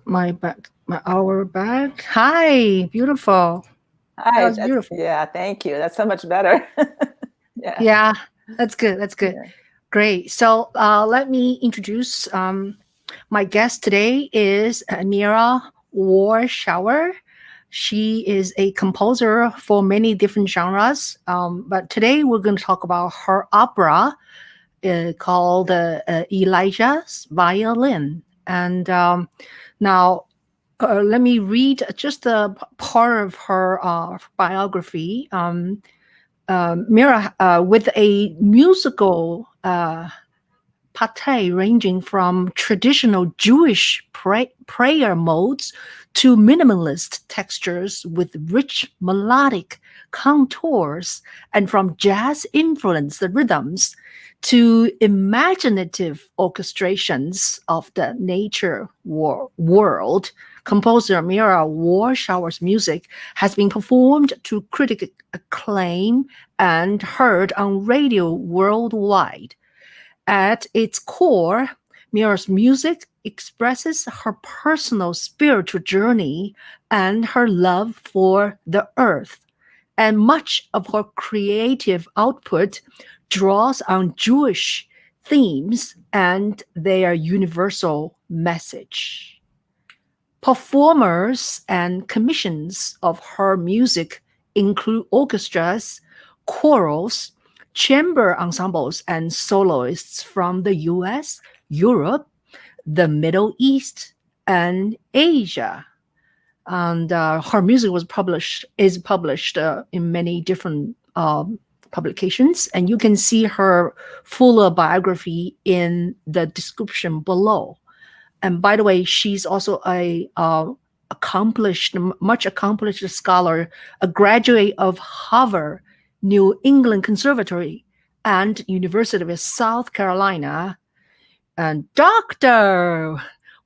my hour back. Hi, beautiful. That Hi, was beautiful. yeah, thank you. That's so much better. Yeah, Yeah, that's good. That's good. yeah. Great. So let me introduce my guest today is Meira Warshauer. She is a composer for many different genres, but today we're going to talk about her opera called Elijah's Violin. And now let me read just a part of her biography. Mira, with a musical pate ranging from traditional Jewish prayer modes to minimalist textures with rich melodic contours, and from jazz influenced rhythms to imaginative orchestrations of the nature world. Composer Meira Warshauer's music has been performed to critical acclaim and heard on radio worldwide. At its core, Mira's music expresses her personal spiritual journey and her love for the earth, and much of her creative output draws on Jewish themes and their universal message. Performers and commissions of her music include orchestras, chorals, chamber ensembles, and soloists from the US, Europe, the Middle East, and Asia. And her music is published in many different publications, and you can see her fuller biography in the description below. And by the way, she's also a much accomplished scholar, a graduate of Harvard, New England Conservatory, and University of South Carolina. And Dr.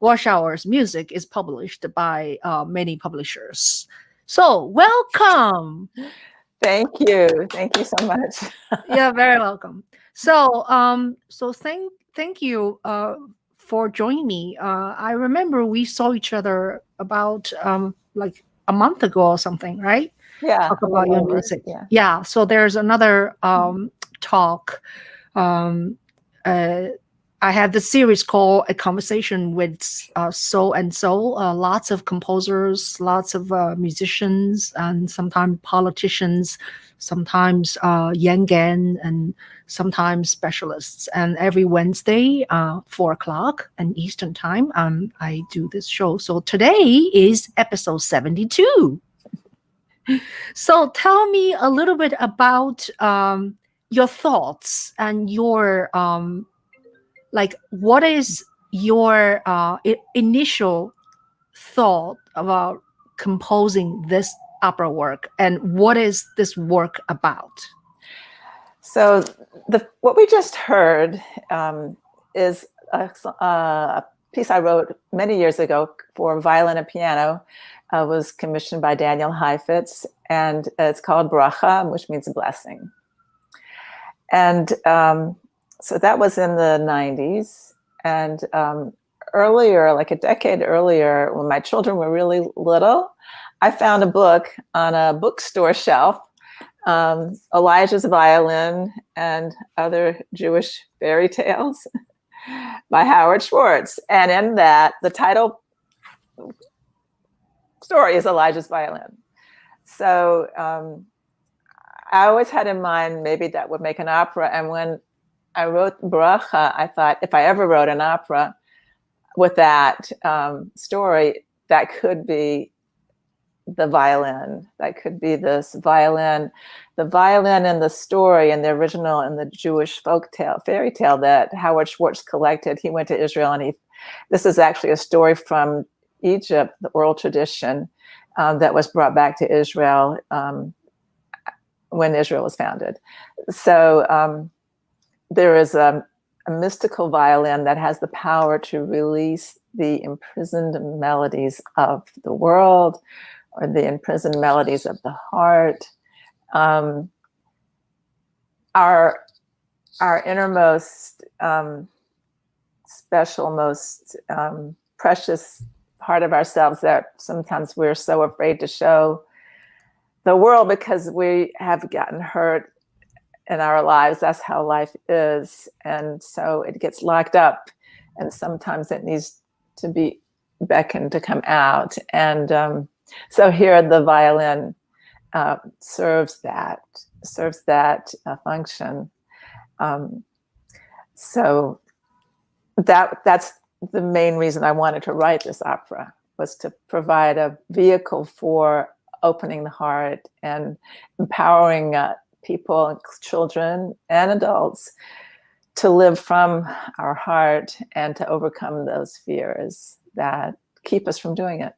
Warshauer's music is published by many publishers. So welcome. Thank you. Thank you so much. Yeah, very welcome. So thank you for joining me. I remember we saw each other about like a month ago or something, right? Yeah, Talk a about little your over. music. Yeah. Yeah. So there's another talk. Um, uh, I had the series called A Conversation with So and So. Lots of composers, lots of musicians, and sometimes politicians, sometimes Yangan, and sometimes specialists. And every Wednesday, 4 o'clock and Eastern time, I do this show. So today is episode 72. So tell me a little bit about your thoughts and your like what is your initial thought about composing this opera work, and what is this work about? So what we just heard is a piece I wrote many years ago for violin and piano. Was commissioned by Daniel Heifetz, and it's called Bracha, which means blessing. And so that was in the 90s. And earlier, like a decade earlier, when my children were really little, I found a book on a bookstore shelf, Elijah's Violin and Other Jewish Fairy Tales by Howard Schwartz. And in that, the title story is Elijah's Violin. So I always had in mind maybe that would make an opera. And when I wrote Bracha, I thought if I ever wrote an opera with that story, that could be the violin. That could be this violin, the violin in the story and the original in the Jewish fairy tale that Howard Schwartz collected. He went to Israel, and this is actually a story from Egypt, the oral tradition that was brought back to Israel when Israel was founded. So there is a mystical violin that has the power to release the imprisoned melodies of the world, or the imprisoned melodies of the heart. Our innermost, special, most precious part of ourselves that sometimes we're so afraid to show the world because we have gotten hurt in our lives. That's how life is. And so it gets locked up, and sometimes it needs to be beckoned to come out. And so here the violin serves that function. So that's the main reason I wanted to write this opera, was to provide a vehicle for opening the heart and empowering people, children and adults, to live from our heart and to overcome those fears that keep us from doing it.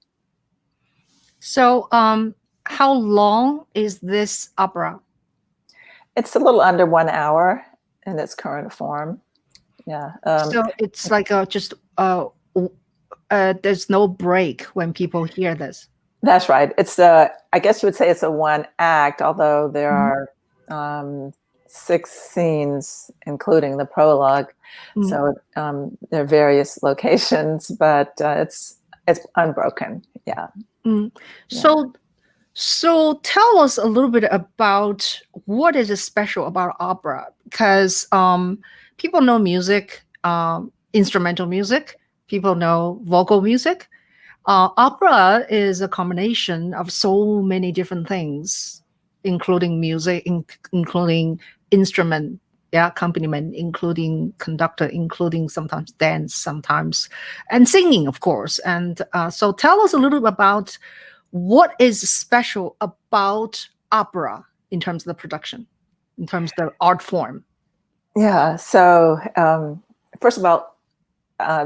So how long is this opera? It's a little under 1 hour in its current form. Yeah. So it's like there's no break when people hear this. That's right. It's I guess you would say it's a one act, although there are 6 scenes, including the prologue. So there are various locations, but it's unbroken. Yeah. So tell us a little bit about what is special about opera, because people know music, instrumental music, people know vocal music. Opera is a combination of so many different things, including music, including instrument, accompaniment, including conductor, including sometimes dance, sometimes, and singing, of course. And so tell us a little bit about what is special about opera in terms of the production, in terms of the art form. Yeah. So first of all,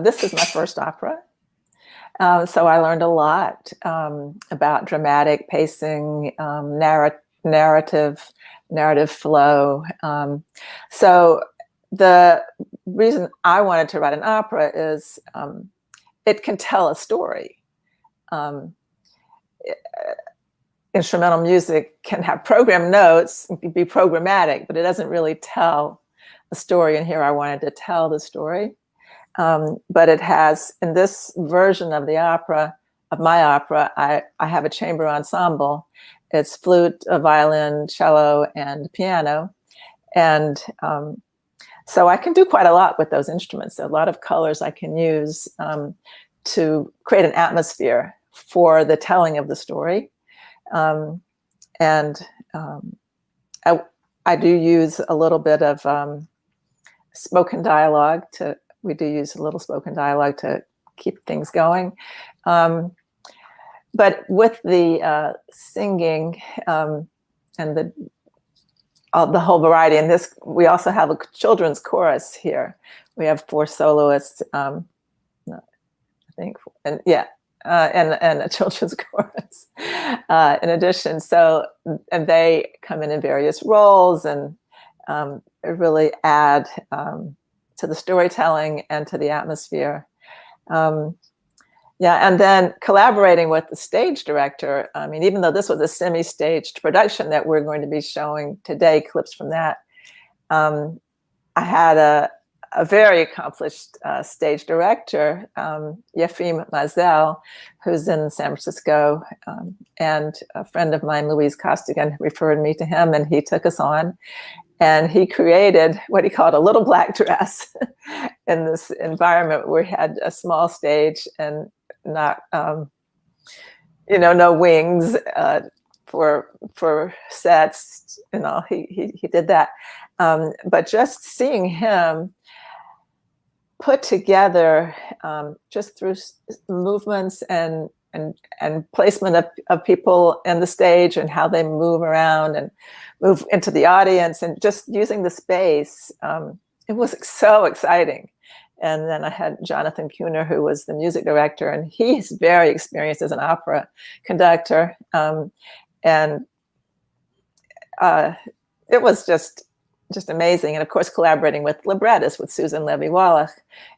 this is my first opera. So I learned a lot about dramatic pacing, narrative flow. So the reason I wanted to write an opera is it can tell a story. Instrumental music can have program notes, it can be programmatic, but it doesn't really tell a story. And here I wanted to tell the story. But it has, in this version of the opera, of my opera, I have a chamber ensemble. It's flute, a violin, cello, and piano. And so I can do quite a lot with those instruments. A lot of colors I can use to create an atmosphere for the telling of the story. I do use a little bit of spoken dialogue we do use a little spoken dialogue to keep things going. But with the singing and the whole variety, and this, we also have a children's chorus here. We have 4 soloists, I think, and a children's chorus in addition. So, and they come in various roles and really add to the storytelling and to the atmosphere. And then collaborating with the stage director. I mean, even though this was a semi-staged production that we're going to be showing today, clips from that, I had a very accomplished stage director, Yefim Mazel, who's in San Francisco, and a friend of mine, Louise Costigan, referred me to him, and he took us on. And he created what he called a little black dress in this environment where we had a small stage and not, no wings for sets. He did that. But just seeing him put together, just through movements and placement of people in the stage and how they move around and move into the audience and just using the space. It was so exciting. And then I had Jonathan Kuhner, who was the music director, and he's very experienced as an opera conductor. It was just amazing. And of course, collaborating with librettists, with Susan Levi Wallach,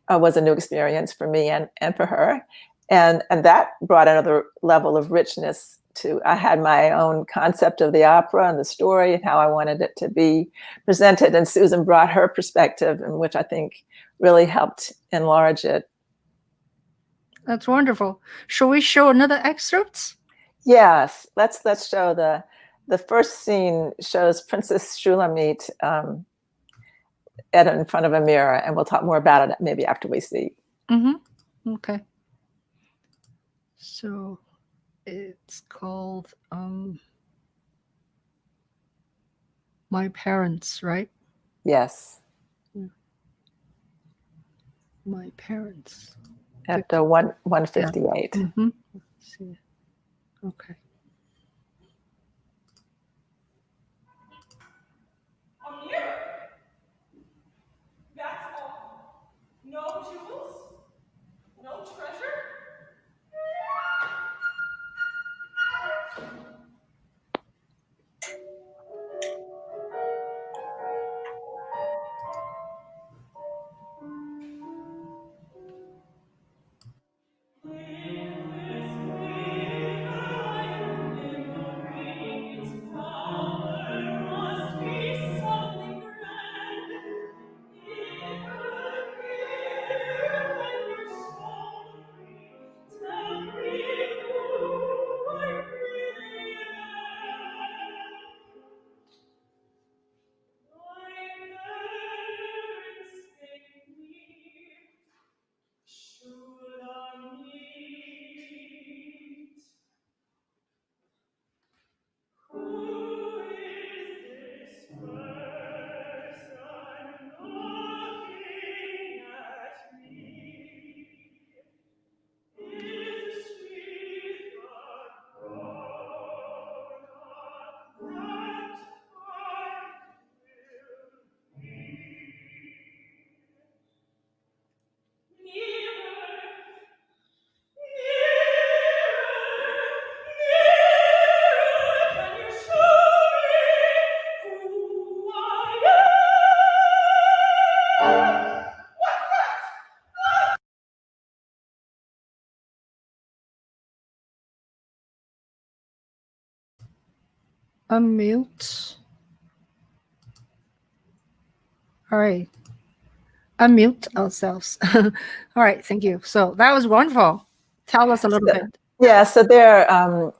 was a new experience for me and for her. And that brought another level of richness to, I had my own concept of the opera and the story and how I wanted it to be presented. And Susan brought her perspective, in which I think really helped enlarge it. That's wonderful. Shall we show another excerpt? Yes, let's show the first scene shows Princess Shulamit in front of a mirror, and we'll talk more about it maybe after we see. Mm-hmm. Okay. So it's called My Parents, right? Yes. My Parents. At 158. Yeah. Mm-hmm. Let's see. Okay. A mirror. That's all. No jewels, no treasure. Unmute. All right. Unmute ourselves. All right. Thank you. So that was wonderful. Tell us a little bit. Yeah. So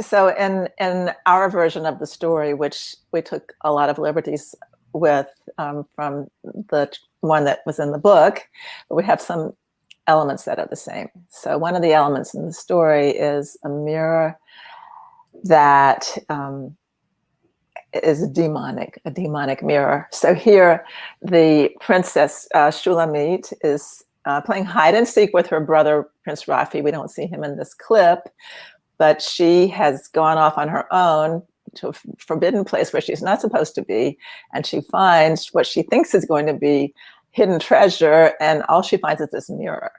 so in our version of the story, which we took a lot of liberties with from the one that was in the book, but we have some elements that are the same. So one of the elements in the story is a mirror that is a demonic mirror. So here, the princess Shulamit is playing hide and seek with her brother, Prince Rafi. We don't see him in this clip, but she has gone off on her own to a forbidden place where she's not supposed to be, and she finds what she thinks is going to be hidden treasure, and all she finds is this mirror.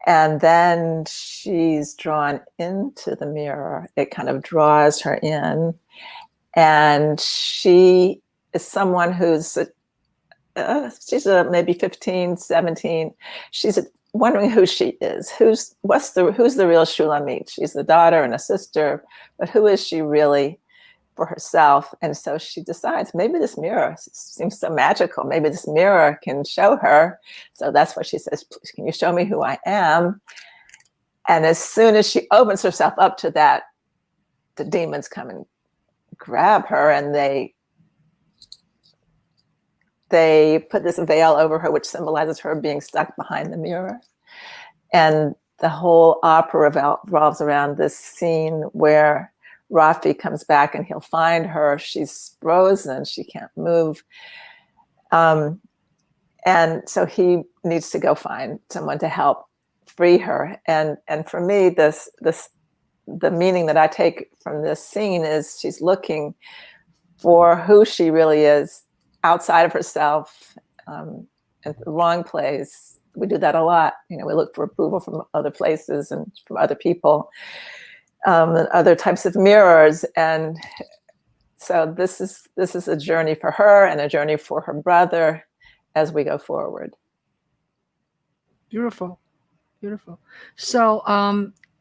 And then she's drawn into the mirror. It kind of draws her in. And she is someone who's, she's maybe 15, 17. She's wondering who she is. Who's the real Shulamit? She's the daughter and a sister, but who is she really for herself? And so she decides, maybe this mirror seems so magical. Maybe this mirror can show her. So that's what she says, please, can you show me who I am? And as soon as she opens herself up to that, the demons come and grab her, and they put this veil over her, which symbolizes her being stuck behind the mirror. And the whole opera revolves around this scene where Rafi comes back and he'll find her. She's frozen. She can't move. And so he needs to go find someone to help free her. And for me, the meaning that I take from this scene is she's looking for who she really is outside of herself, in the wrong place. We do that a lot. You know, we look for approval from other places and from other people, and other types of mirrors. And so this is a journey for her and a journey for her brother as we go forward. Beautiful. Beautiful. So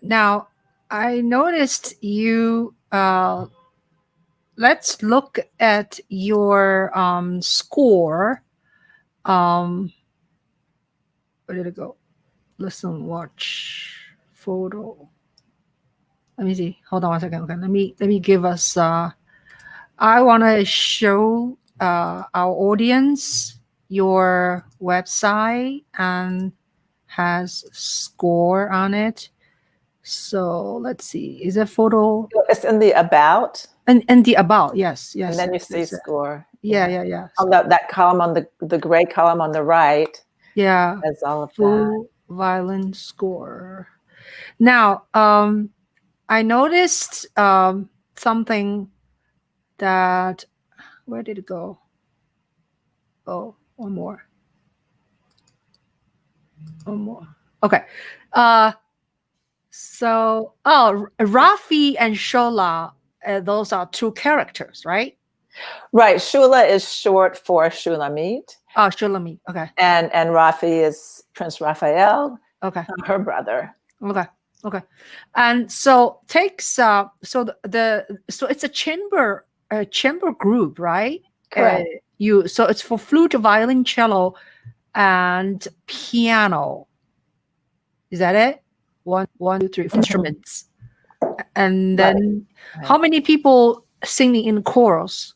now I noticed you, let's look at your score. Where did it go? listen, watch, photo. Let me see. Hold on one second. Okay, let me give us. I want to show our audience your website and has score on it. So let's see. Is it photo? It's in the about. And the about, yes. And then you see score. Yeah. On that column on the gray column on the right. Yeah. Has all of full that. violin score. Now, I noticed something that, where did it go? Oh, one more. Okay. So, Rafi and Shola, those are two characters, right? Right. Shula is short for Shulamit. Oh, Shulamit. Okay. And Rafi is Prince Raphael. Okay. Her brother. Okay. And so takes so it's a chamber group, right? Correct. So it's for flute, violin, cello, and piano. Is that it? One, two, three instruments. And then how many people singing in chorus?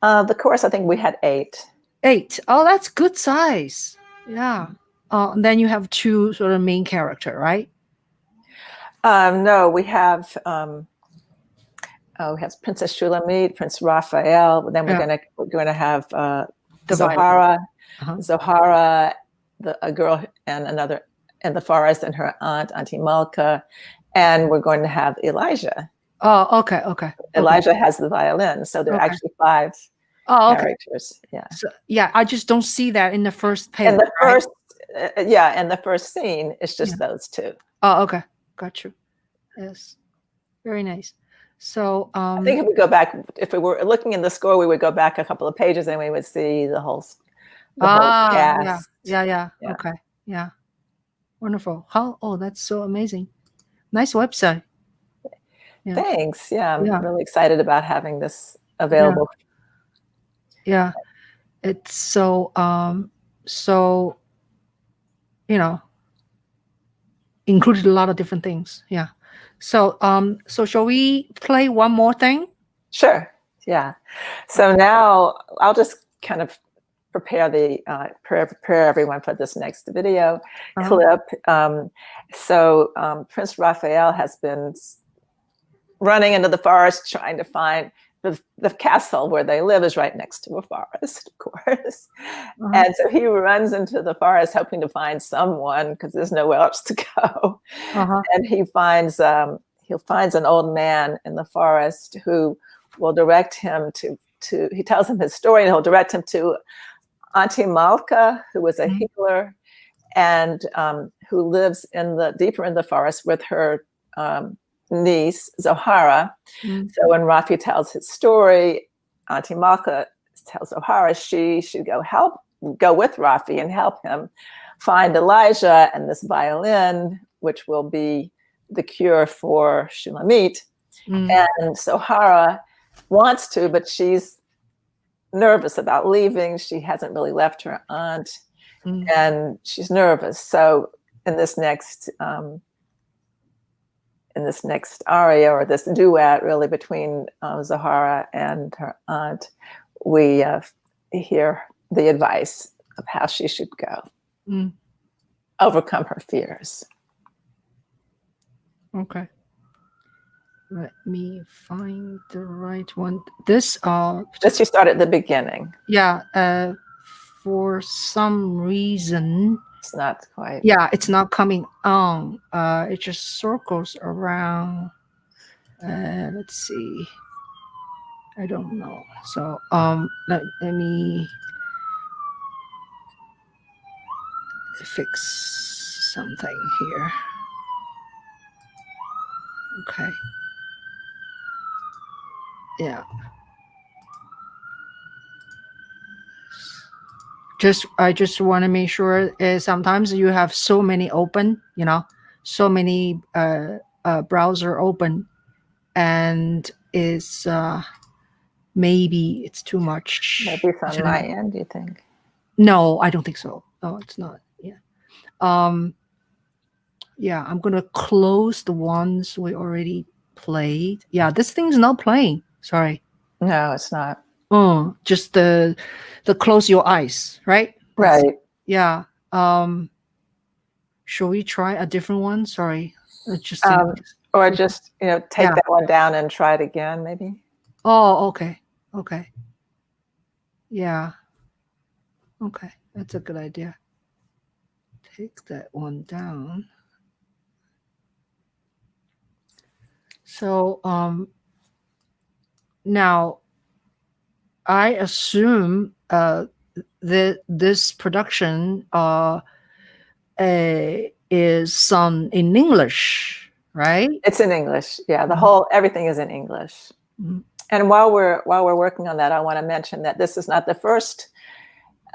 The chorus, I think we had 8. 8. Oh, that's good size. Yeah. And then you have 2 sort of main character, right? No, we have Princess Shulamit, Prince Raphael. But then we're gonna have Zohara, Zohara, a girl and another in the forest, and her aunt, Auntie Malka, and we're going to have Elijah. Oh, okay. Elijah has the violin, so there are actually 5 characters. Yeah. So, yeah, I just don't see that in the first page. In the first, in the first scene, it's just those 2. Oh, okay, got you. Yes, very nice. So I think if we were looking in the score, we would go back a couple of pages and we would see the whole cast. Yeah. Okay, yeah, wonderful. That's so amazing. Nice website. Yeah. Thanks. Yeah, I'm really excited about having this available. Yeah, it's so included a lot of different things. Yeah. So so shall we play one more thing? Sure. Yeah. So now I'll just kind of prepare everyone for this next video clip. Prince Raphael has been running into the forest trying to find the castle where they live is right next to a forest, of course. And so he runs into the forest hoping to find someone because there's nowhere else to go. And he finds an old man in the forest who will direct him he tells him his story, and he'll direct him to Auntie Malka, who was a healer and who lives deeper in the forest with her niece, Zohara. So when Rafi tells his story, Auntie Malka tells Zohara she should go with Rafi and help him find Elijah and this violin, which will be the cure for Shulamit. And Zohara wants to, but she's nervous about leaving. She hasn't really left her aunt, and she's nervous. So in this next aria, or this duet really between Zohara and her aunt, we hear the advice of how she should go, overcome her fears. Okay. Let me find the right one. This you start at the beginning. Yeah, for some reason it's not quite. Yeah, it's not coming on. It just circles around. Let's see. I don't know. So let me fix something here. Okay. Yeah. I just want to make sure sometimes you have so many open, so many browser open, and it's maybe it's too much. Maybe it's on my end, do you think? No, I don't think so. No, it's not. Yeah. Yeah, I'm gonna close the ones we already played. Yeah, this thing's not playing. Sorry. No, it's not. Just the close your eyes, right? Right. Yeah. Shall we try a different one? Sorry. Just or just, take Yeah. that one down and try it again, maybe. Oh, okay. Okay. Yeah. Okay. That's a good idea. Take that one down. So now I assume this production is sung in English, right? It's in English. Yeah, everything is in English. Mhm. And while we're working on that, I want to mention that this is not the first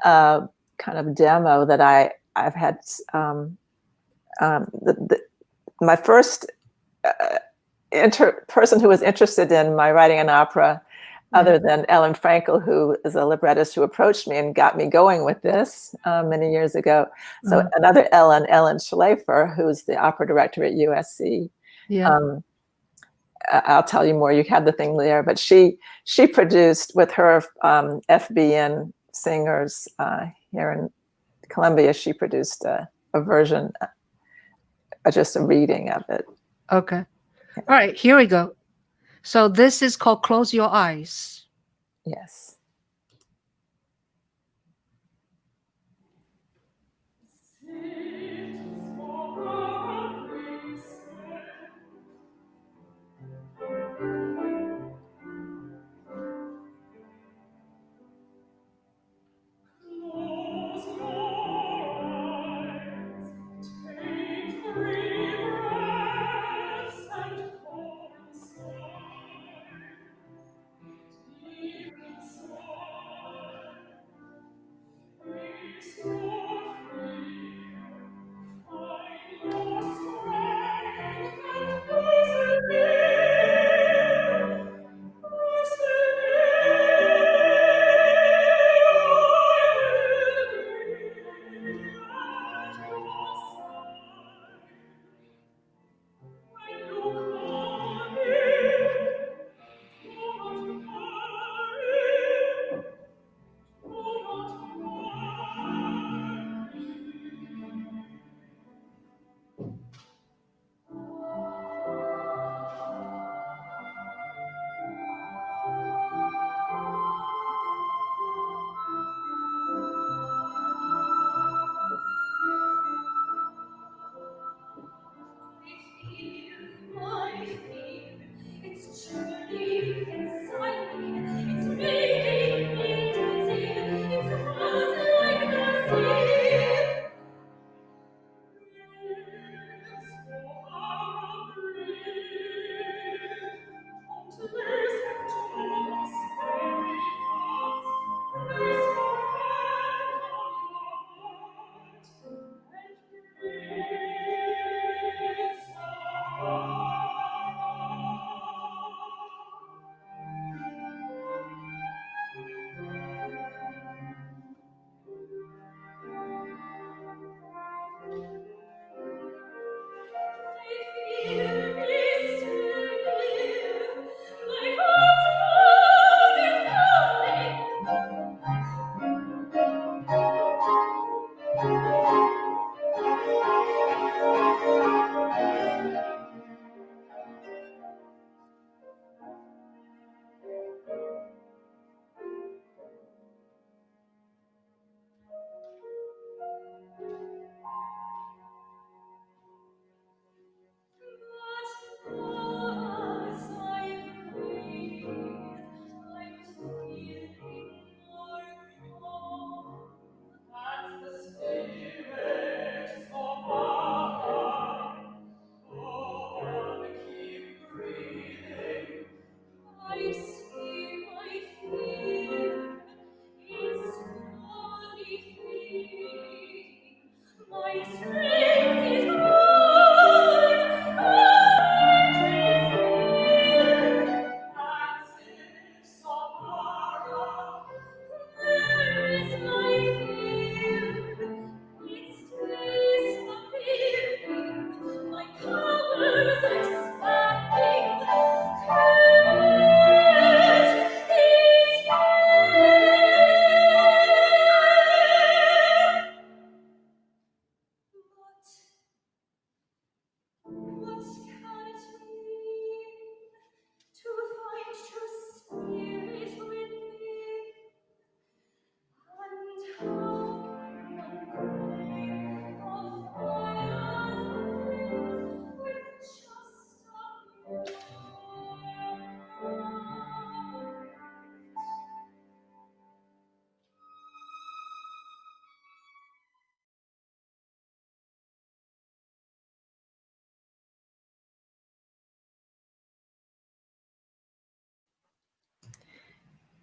kind of demo that I've had. My first person who was interested in my writing an opera, other than Ellen Frankel, who is a librettist who approached me and got me going with this many years ago. So another Ellen Schleifer, who's the opera director at USC. Yeah. I'll tell you more. You had the thing there, but she produced with her FBN singers here in Columbia. She produced a version, just a reading of it. Okay. All right, here we go. So this is called Close Your Eyes. Yes.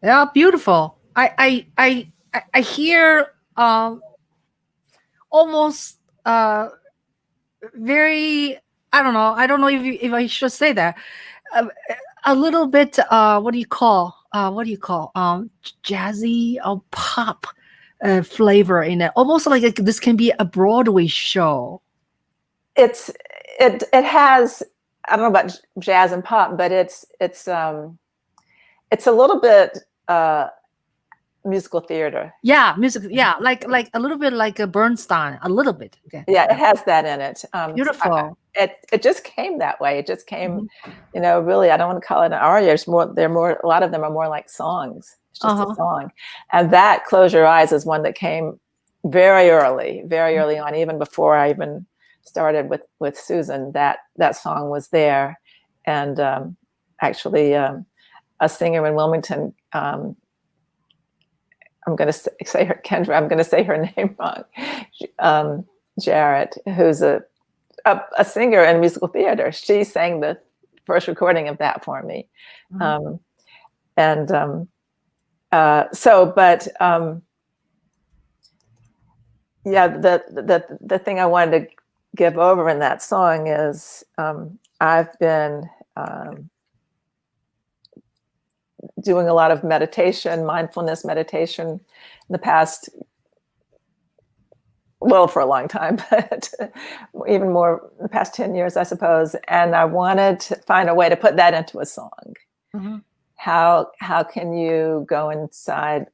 Yeah, beautiful. I hear almost very, I don't know if I should say that, uh, a little bit jazzy or pop flavor in it, almost like this can be a Broadway show. It has, I don't know about jazz and pop, but it's a little bit musical theater. Yeah, music. Yeah, like a little bit like a Bernstein, a little bit. Okay. Yeah, it has that in it. Beautiful. It just came that way. It just came, really, I don't want to call it an aria. A lot of them are more like songs. It's just a song. And that Close Your Eyes is one that came very early on, even before I even started with Susan. That song was there. And actually, a singer in Wilmington, I'm going to say her, Kendra, I'm going to say her name wrong. Jarrett, who's a singer in musical theater. She sang the first recording of that for me. Yeah, the thing I wanted to give over in that song is I've been doing a lot of meditation, mindfulness meditation in the past, well, for a long time, but even more the past 10 years, I suppose. And I wanted to find a way to put that into a song. How can you go inside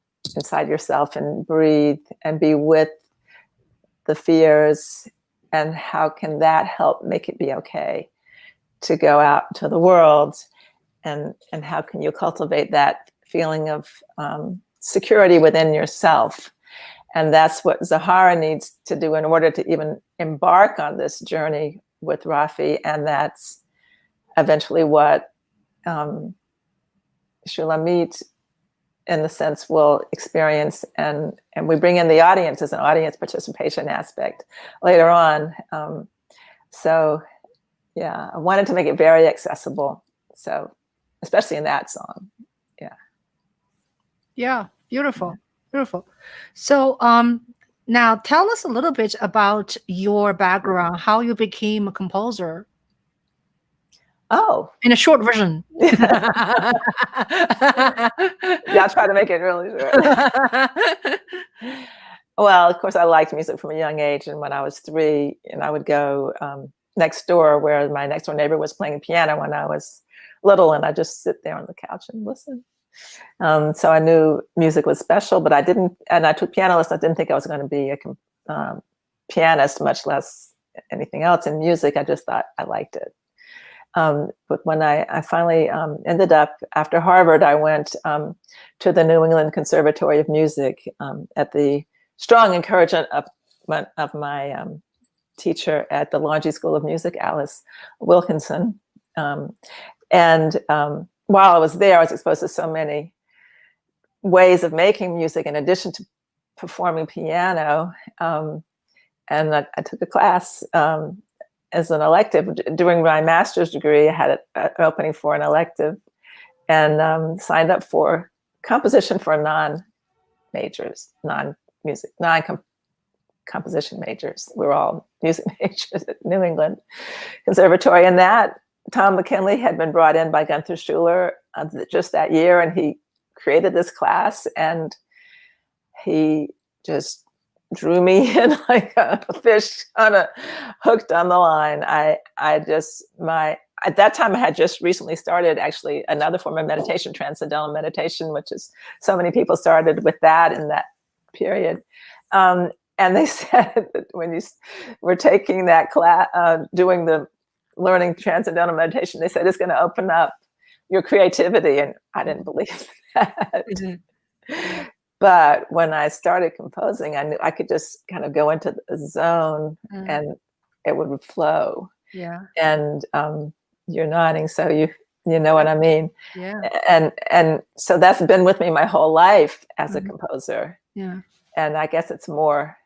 yourself and breathe and be with the fears, and how can that help make it be okay to go out to the world, and how can you cultivate that feeling of security within yourself? And that's what Zahara needs to do in order to even embark on this journey with Rafi. And that's eventually what Shulamit, in the sense, will experience. And we bring in the audience as an audience participation aspect later on. So yeah, I wanted to make it very accessible. So especially in that song. Yeah. Yeah, beautiful. Beautiful. So now tell us a little bit about your background, how you became a composer. Oh. In a short version. Yeah, I'll try to make it really short. Well, of course, I liked music from a young age. And when I was 3, and I would go next door, where my next door neighbor was playing piano when I was little, and I'd just sit there on the couch and listen. So I knew music was special, but I didn't, and I took piano lessons. I didn't think I was going to be a pianist, much less anything else in music. I just thought I liked it. But when I finally ended up, after Harvard, I went to the New England Conservatory of Music at the strong encouragement of my teacher at the Laundry School of Music, Alice Wilkinson. And while I was there, I was exposed to so many ways of making music in addition to performing piano. And I took a class as an elective. During my master's degree, I had an opening for an elective, and signed up for composition for non-majors, composition majors. We were all music majors at New England Conservatory. And that Tom McKinley had been brought in by Gunther Schuller just that year, and he created this class, and he just drew me in like a fish hooked on the line. At that time, I had just recently started actually another form of meditation, transcendental meditation, which is so many people started with that in that period. And they said that when you were taking that class, learning transcendental meditation, they said it's going to open up your creativity. And I didn't believe that. But when I started composing, I knew I could just kind of go into the zone and it would flow. Yeah. And you're nodding, so you know what I mean. Yeah. And so that's been with me my whole life as a composer. Yeah. And I guess it's more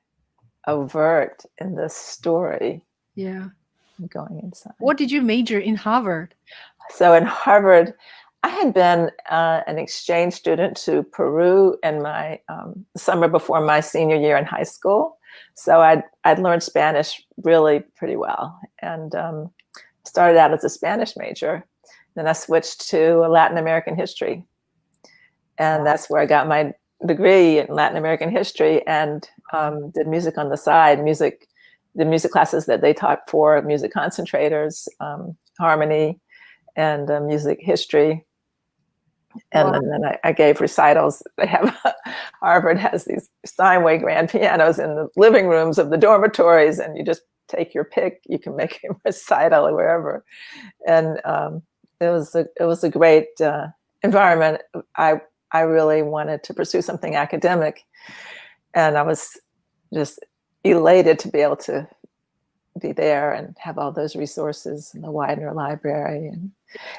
overt in this story. Yeah. Going inside. What did you major in Harvard? So in Harvard, I had been an exchange student to Peru in my summer before my senior year in high school. So I'd learned Spanish really pretty well, and started out as a Spanish major. Then I switched to Latin American history, and that's where I got my degree in Latin American history, and did music on the side, the music classes that they taught for music concentrators, harmony, and music history. And then I gave recitals. They have Harvard has these Steinway grand pianos in the living rooms of the dormitories, and you just take your pick. You can make a recital or wherever, and it was a great environment. I really wanted to pursue something academic, and I was just elated to be able to be there and have all those resources in the Widener Library.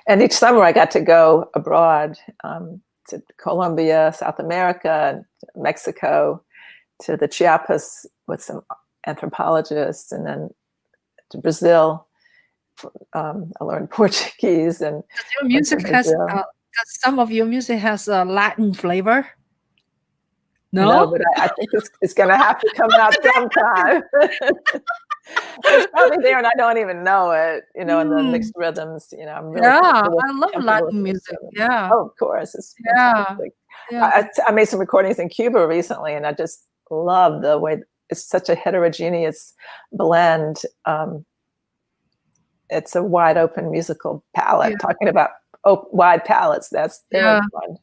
And each summer I got to go abroad to Colombia, South America, Mexico, to the Chiapas with some anthropologists, and then to Brazil. I learned Portuguese. And your music has some of your music has a Latin flavor. No, but I think it's going to have to come out sometime. It's probably there, and I don't even know it. In the mixed rhythms. I'm really I love Latin music. Yeah, of course. It's fantastic. I made some recordings in Cuba recently, and I just love the way it's such a heterogeneous blend. It's a wide open musical palette. Talking about wide palettes, that's very fun.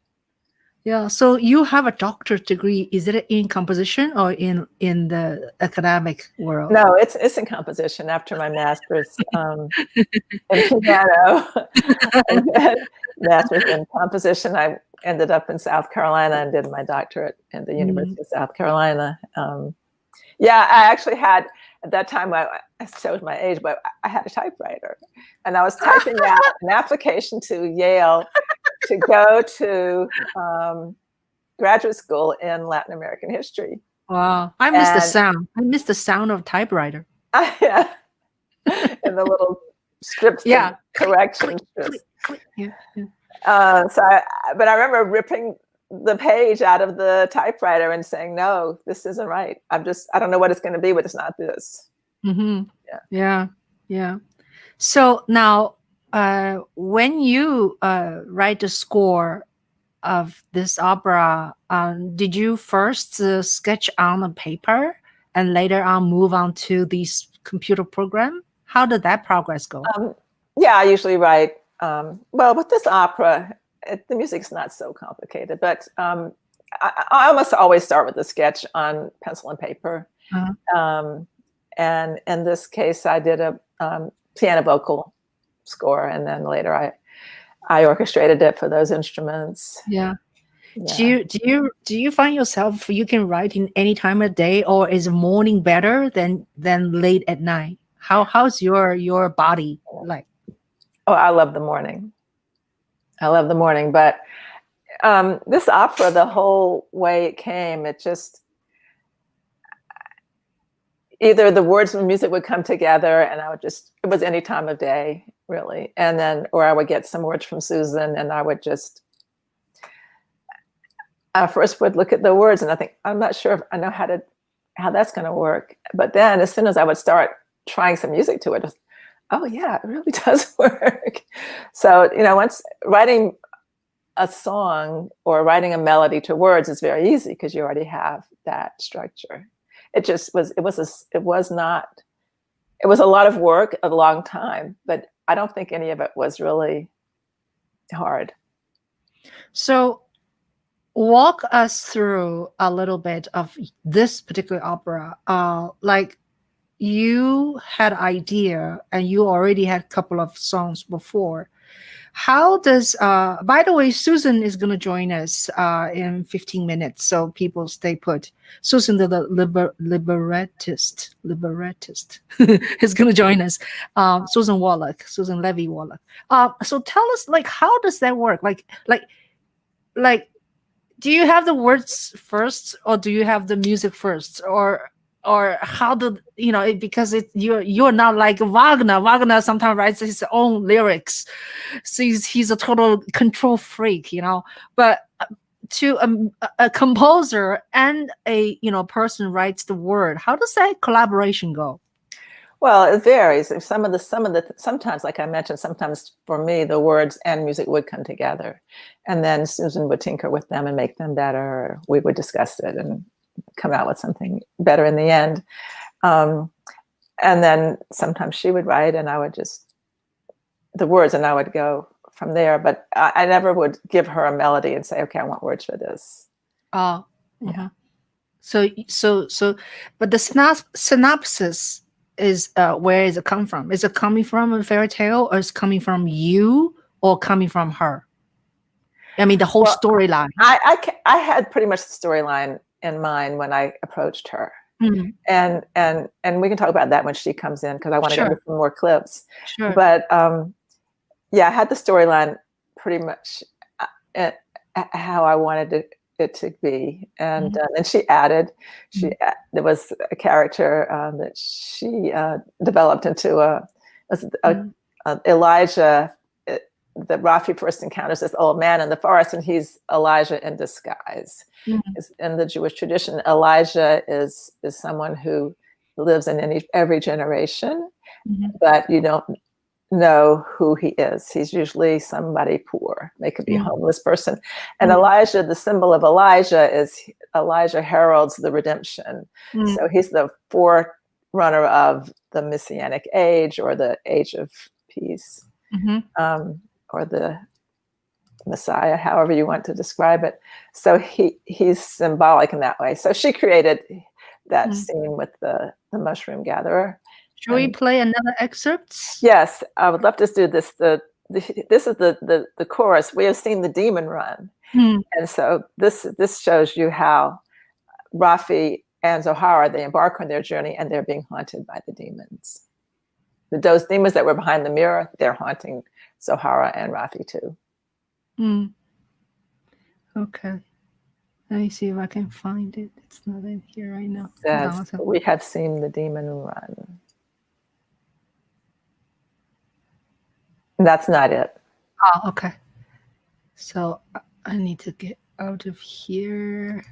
Yeah. So you have a doctorate degree. Is it in composition or in the academic world? No, it's in composition after my master's in piano. And then master's in composition. I ended up in South Carolina and did my doctorate at the University of South Carolina. I actually had, at that time, I showed my age, but I had a typewriter, and I was typing out an application to Yale to go to graduate school in Latin American history. Wow. I miss the sound. I miss the sound of typewriter. Yeah. And the little strips, correction strips. But I remember ripping the page out of the typewriter and saying, no, this isn't right. I don't know what it's going to be, but it's not this. Mm-hmm. Yeah. So now, when you write the score of this opera, did you first sketch on a paper and later on move on to this computer program? How did that progress go? I usually write. Well, with this opera, the music's not so complicated, but I almost always start with a sketch on pencil and paper. And in this case, I did a piano vocal score, and then later I orchestrated it for those instruments. Yeah. Do you find yourself you can write in any time of day, or is morning better than late at night? How's your body like? Oh, I love the morning. But this opera, the whole way it came, it just either the words and music would come together, and it was any time of day, really. And then, or I would get some words from Susan, and I would I first would look at the words and I think, I'm not sure if I know how that's going to work. But then as soon as I would start trying some music to it, oh yeah, it really does work. So, once writing a song or writing a melody to words is very easy because you already have that structure. It was a lot of work, a long time, but I don't think any of it was really hard. So walk us through a little bit of this particular opera. Like you had idea and you already had a couple of songs before. How does, by the way, Susan is going to join us in 15 minutes, so people stay put. Susan, the librettist is going to join us. Susan Levi Wallach. So tell us, like, how does that work? Like, do you have the words first, or do you have the music first, or or how do because you're not like Wagner. Wagner sometimes writes his own lyrics, so he's a total control freak, but to a composer and a person writes the word, how does that collaboration go? Well, it varies. Sometimes, like I mentioned, sometimes for me, the words and music would come together, and then Susan would tinker with them and make them better. Or we would discuss it and come out with something better in the end. And then sometimes she would write, and I would just the words, and I would go from there. But I never would give her a melody and say, "Okay, I want words for this." Oh, Yeah. So, but the synopsis is where is it come from? Is it coming from a fairy tale, or is it coming from you, or coming from her? I mean, the whole storyline. I had pretty much the storyline in mind when I approached her, and we can talk about that when she comes in, because I want to go to some more clips. Sure. But yeah, I had the storyline pretty much how I wanted it to be, and she added. There was a character that she developed into Elijah. That Raphael first encounters this old man in the forest, and he's Elijah in disguise. In the Jewish tradition, Elijah is someone who lives in every generation, but you don't know who he is. He's usually somebody poor. They could be a homeless person. And Elijah, the symbol of Elijah is Elijah heralds the redemption. So he's the forerunner of the Messianic age, or the age of peace, or the Messiah, however you want to describe it. So he's symbolic in that way. So she created that scene with the mushroom gatherer. Shall we play another excerpt? Yes, I would love to do this. This is the chorus. We have seen the demon run, and so this shows you how Raphael and Zohara, they embark on their journey, and they're being haunted by the demons. Those demons that were behind the mirror, they're haunting Zohara and Raphael too. Okay. Let me see if I can find it. It's not in here right now. Says, we have seen the demon run. That's not it. Oh, okay. So I need to get out of here.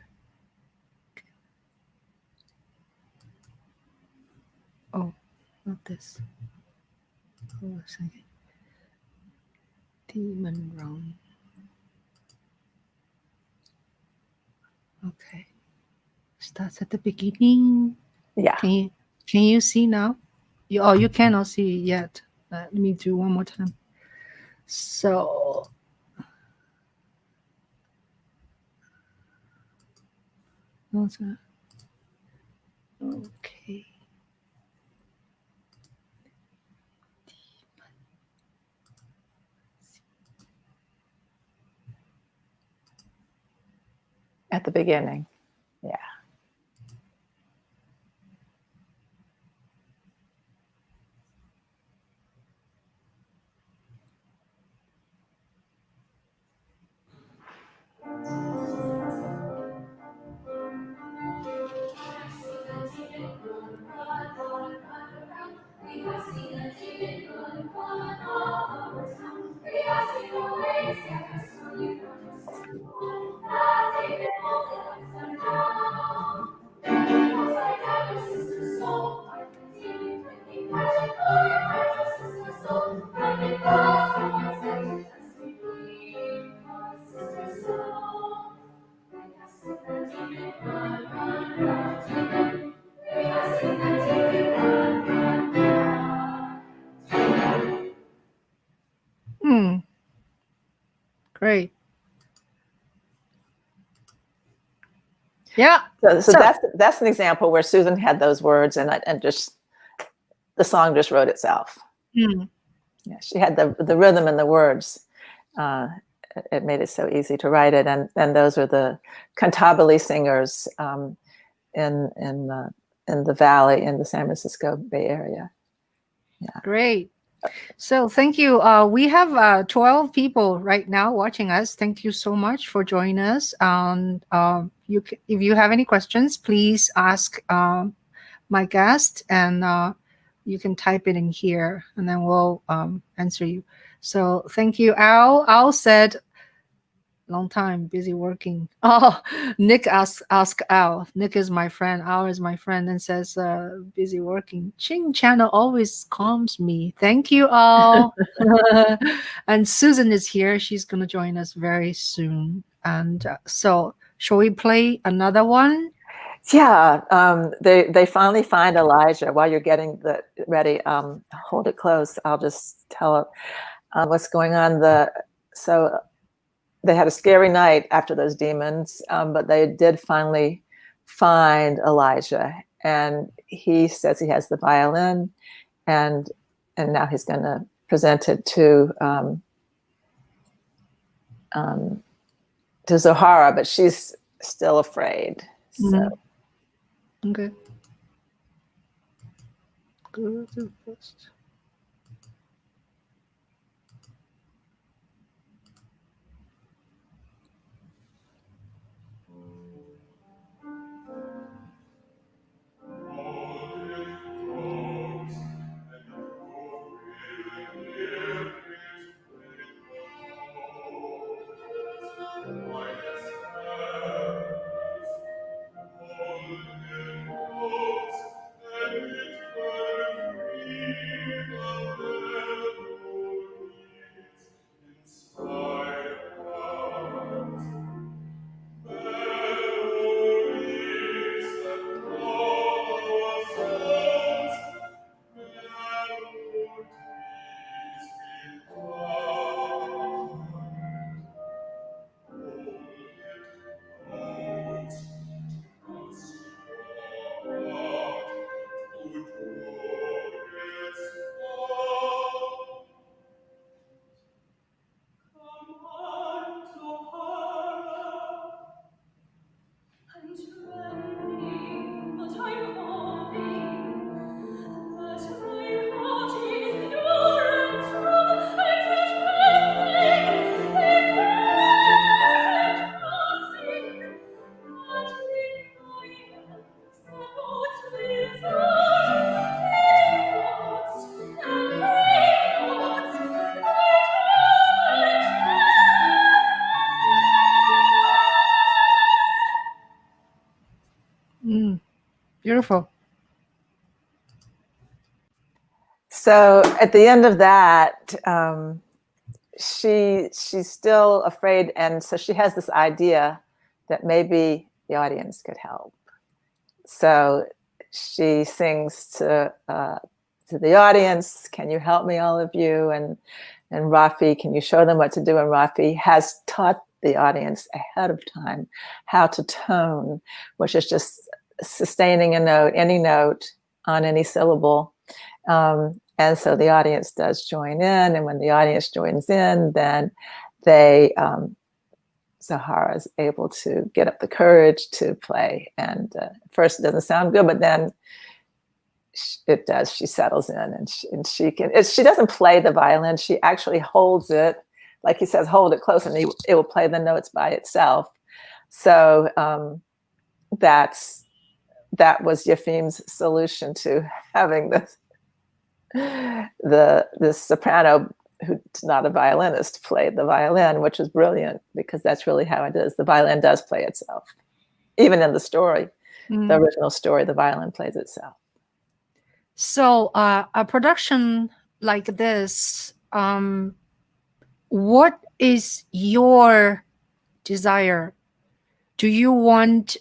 Okay. Oh, not this. Hold on a second. Demon run. Okay. Starts at the beginning. Yeah. Can you see now? You cannot see yet. Let me do one more time. So okay. At the beginning. Yeah. Great. Yeah. So that's an example where Susan had those words, and just the song just wrote itself. Yeah, she had the rhythm and the words. It made it so easy to write it, and those are the cantabile singers in the Valley, in the San Francisco Bay Area. Yeah. Great. So thank you. We have 12 people right now watching us. Thank you so much for joining us. And if you have any questions, please ask my guest, and you can type it in here, and then we'll answer you. So thank you, Al. Al said, long time, busy working. Oh, Nick ask Al. Nick is my friend. Al is my friend, and says, busy working. Ching channel always calms me. Thank you, Al. And Susan is here. She's going to join us very soon. And so shall we play another one? Yeah, they finally find Elijah. While you're getting ready, hold it close. I'll just tell what's going on. So they had a scary night after those demons, but they did finally find Elijah, and he says he has the violin, and now he's going to present it to Zohara, but she's still afraid. So. Okay. Go to first. Beautiful. So at the end of that, she's still afraid, and so she has this idea that maybe the audience could help. So she sings to the audience, "Can you help me, all of you?" And Rafi, "Can you show them what to do?" And Rafi has taught the audience ahead of time how to tone, which is just sustaining a note, any note on any syllable. And so the audience does join in, and when the audience joins in, then Zohara is able to get up the courage to play. And at first it doesn't sound good, but then it does. She settles in, and she can. She doesn't play the violin. She actually holds it, like he says, hold it close, and it will play the notes by itself. So that was Yefim's solution to having the soprano, who's not a violinist, played the violin, which was brilliant, because that's really how it is. The violin does play itself. Even in the story, the original story, the violin plays itself. So a production like this, what is your desire? Do you want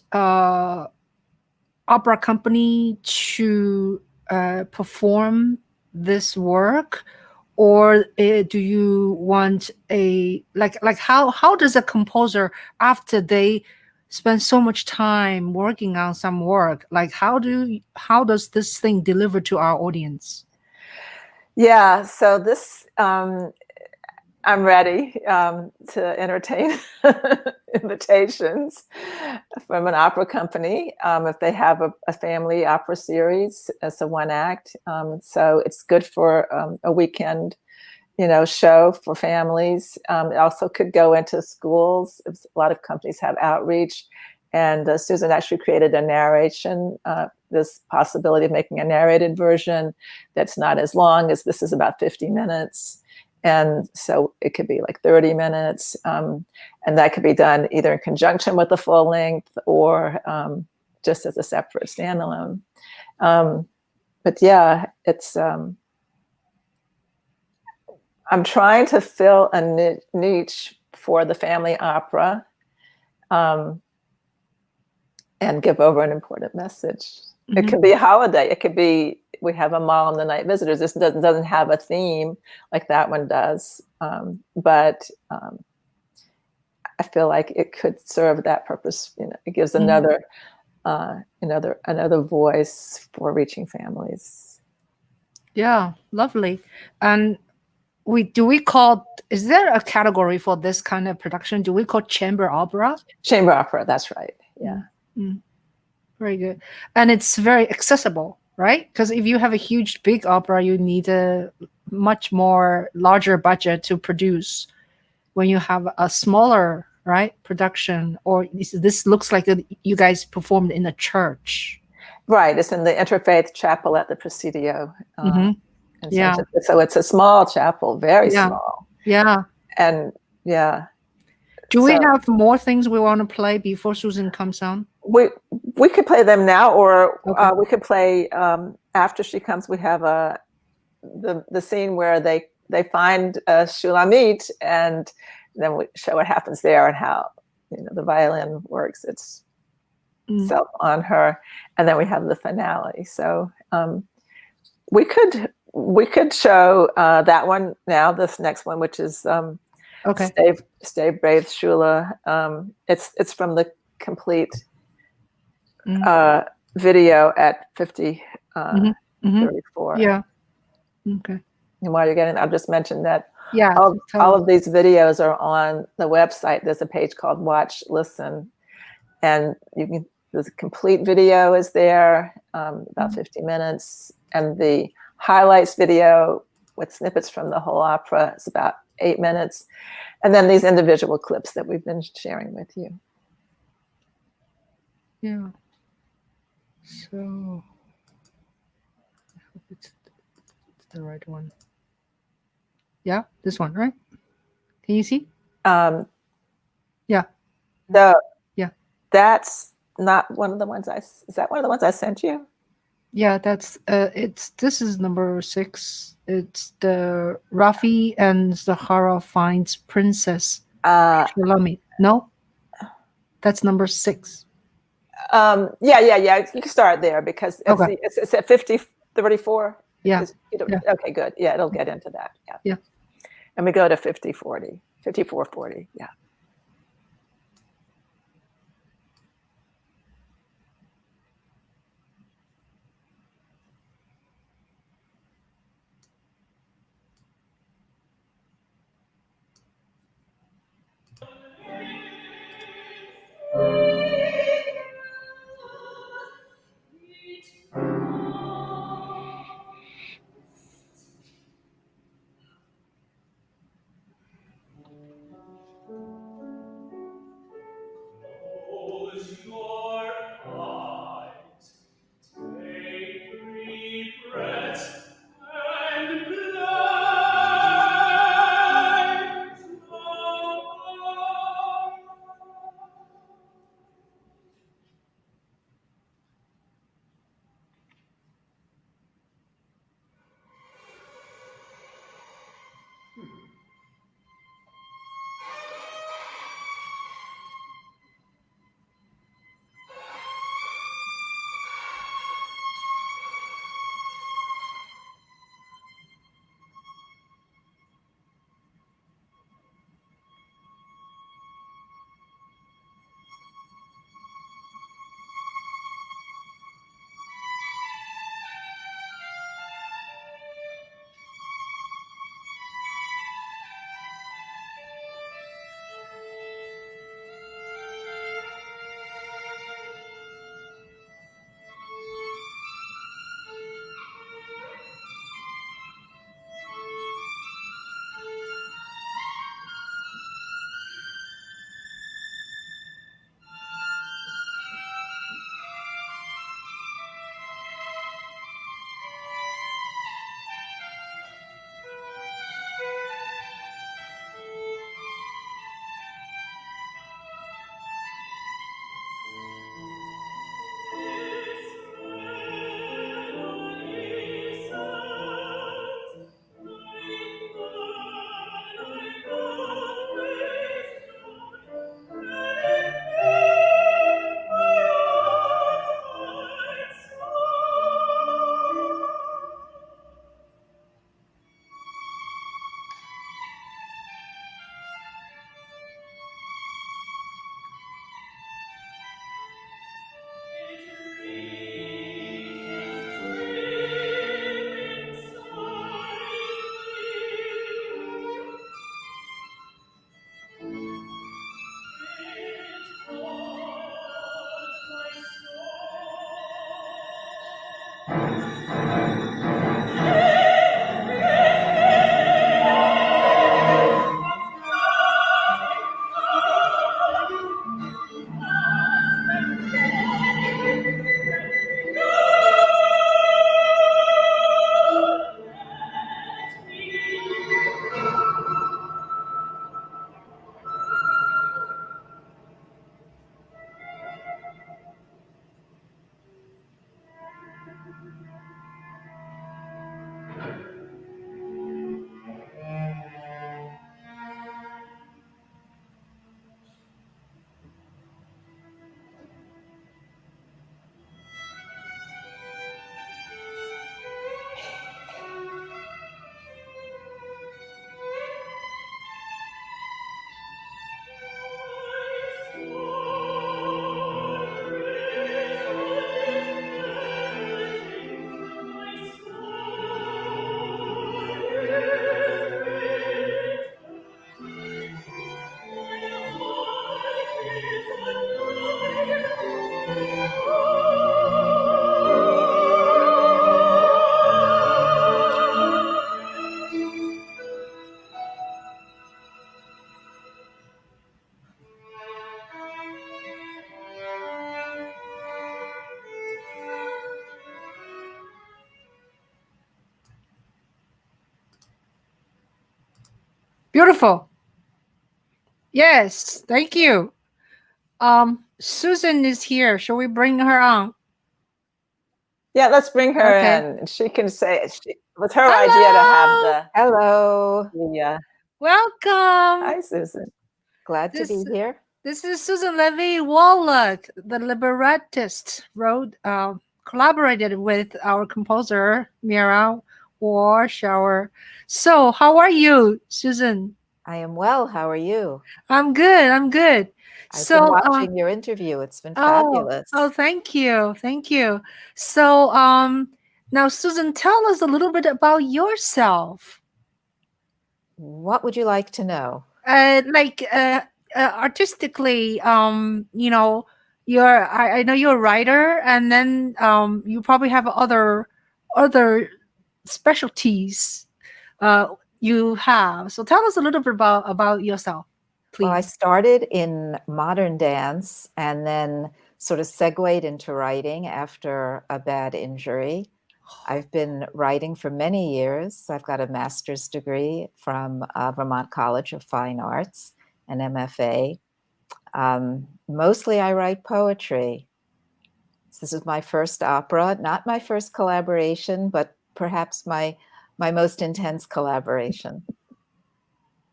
opera company to perform this work, or do you want a like how does a composer, after they spend so much time working on some work, like how does this thing deliver to our audience? Yeah, so this I'm ready to entertain invitations from an opera company if they have a family opera series as a one act. So it's good for a weekend, show for families. It also could go into schools. A lot of companies have outreach, And Susan actually created a narration, this possibility of making a narrated version that's not as long as this is about 50 minutes. And so it could be like 30 minutes. And that could be done either in conjunction with the full length or just as a separate standalone. But yeah, it's, I'm trying to fill a niche for the family opera and give over an important message. Mm-hmm. It could be a holiday. It could be, we have a Mall and the Night Visitors. This doesn't have a theme like that one does. But I feel like it could serve that purpose. You know, it gives another voice for reaching families. Yeah, lovely. And is there a category for this kind of production? Do we call chamber opera? Chamber opera, that's right. Yeah. Mm. Very good. And it's very accessible, right? Because if you have a huge, big opera, you need a much more larger budget to produce. When you have a smaller, right, production, or this looks like you guys performed in a church. Right. It's in the Interfaith Chapel at the Presidio. Yeah. So it's a small chapel, very small. Yeah. And yeah. Do we have more things we want to play before Susan comes on? We could play them now, or we could play after she comes. We have the scene where they find Shulamit, and then we show what happens there and how the violin works itself on her, and then we have the finale. So we could show that one now. This next one, which is Stay Brave, Shula. It's from the complete video at 50:34. Yeah. Okay. And while you're getting, I'll just mention that all of these videos are on the website. There's a page called Watch Listen, and the complete video is there, about 50 minutes, and the highlights video with snippets from the whole opera is about 8 minutes, and then these individual clips that we've been sharing with you. Yeah. So I hope it's the right one. Yeah, this one, right? Can you see? Yeah. That's not one of the ones is that one of the ones I sent you? Yeah, that's this is number 6. It's the Raphael and Zahara finds Princess Shulamit. No? That's number 6. Yeah. You can start there because it's at 50:34. Yeah. Okay, good. Yeah, it'll get into that. Yeah. And we go to 54:40. Yeah. Beautiful. Yes, thank you. Susan is here. Shall we bring her on? Yeah, let's bring her Okay. in. She can say it was her idea to have the. Hello. Welcome. Hi, Susan. Glad to This- be here. This is Susan Levi Wallach, the librettist, collaborated with our composer, Meira Warshauer. So, how are you, Susan? I am well. How are you? I'm good. I'm good. I've been So, watching your interview. It's been fabulous. oh, thank you. Thank you. So, now, Susan, tell us a little bit about yourself. What would you like to know? Artistically, you know, I know you're a writer, and then you probably have other specialties you have. So tell us a little bit about yourself, please. Well, I started in modern dance and then sort of segued into writing after a bad injury. I've been writing for many years. I've got a master's degree from Vermont College of Fine Arts, an MFA. Mostly I write poetry. This is my first opera, not my first collaboration, but perhaps my most intense collaboration.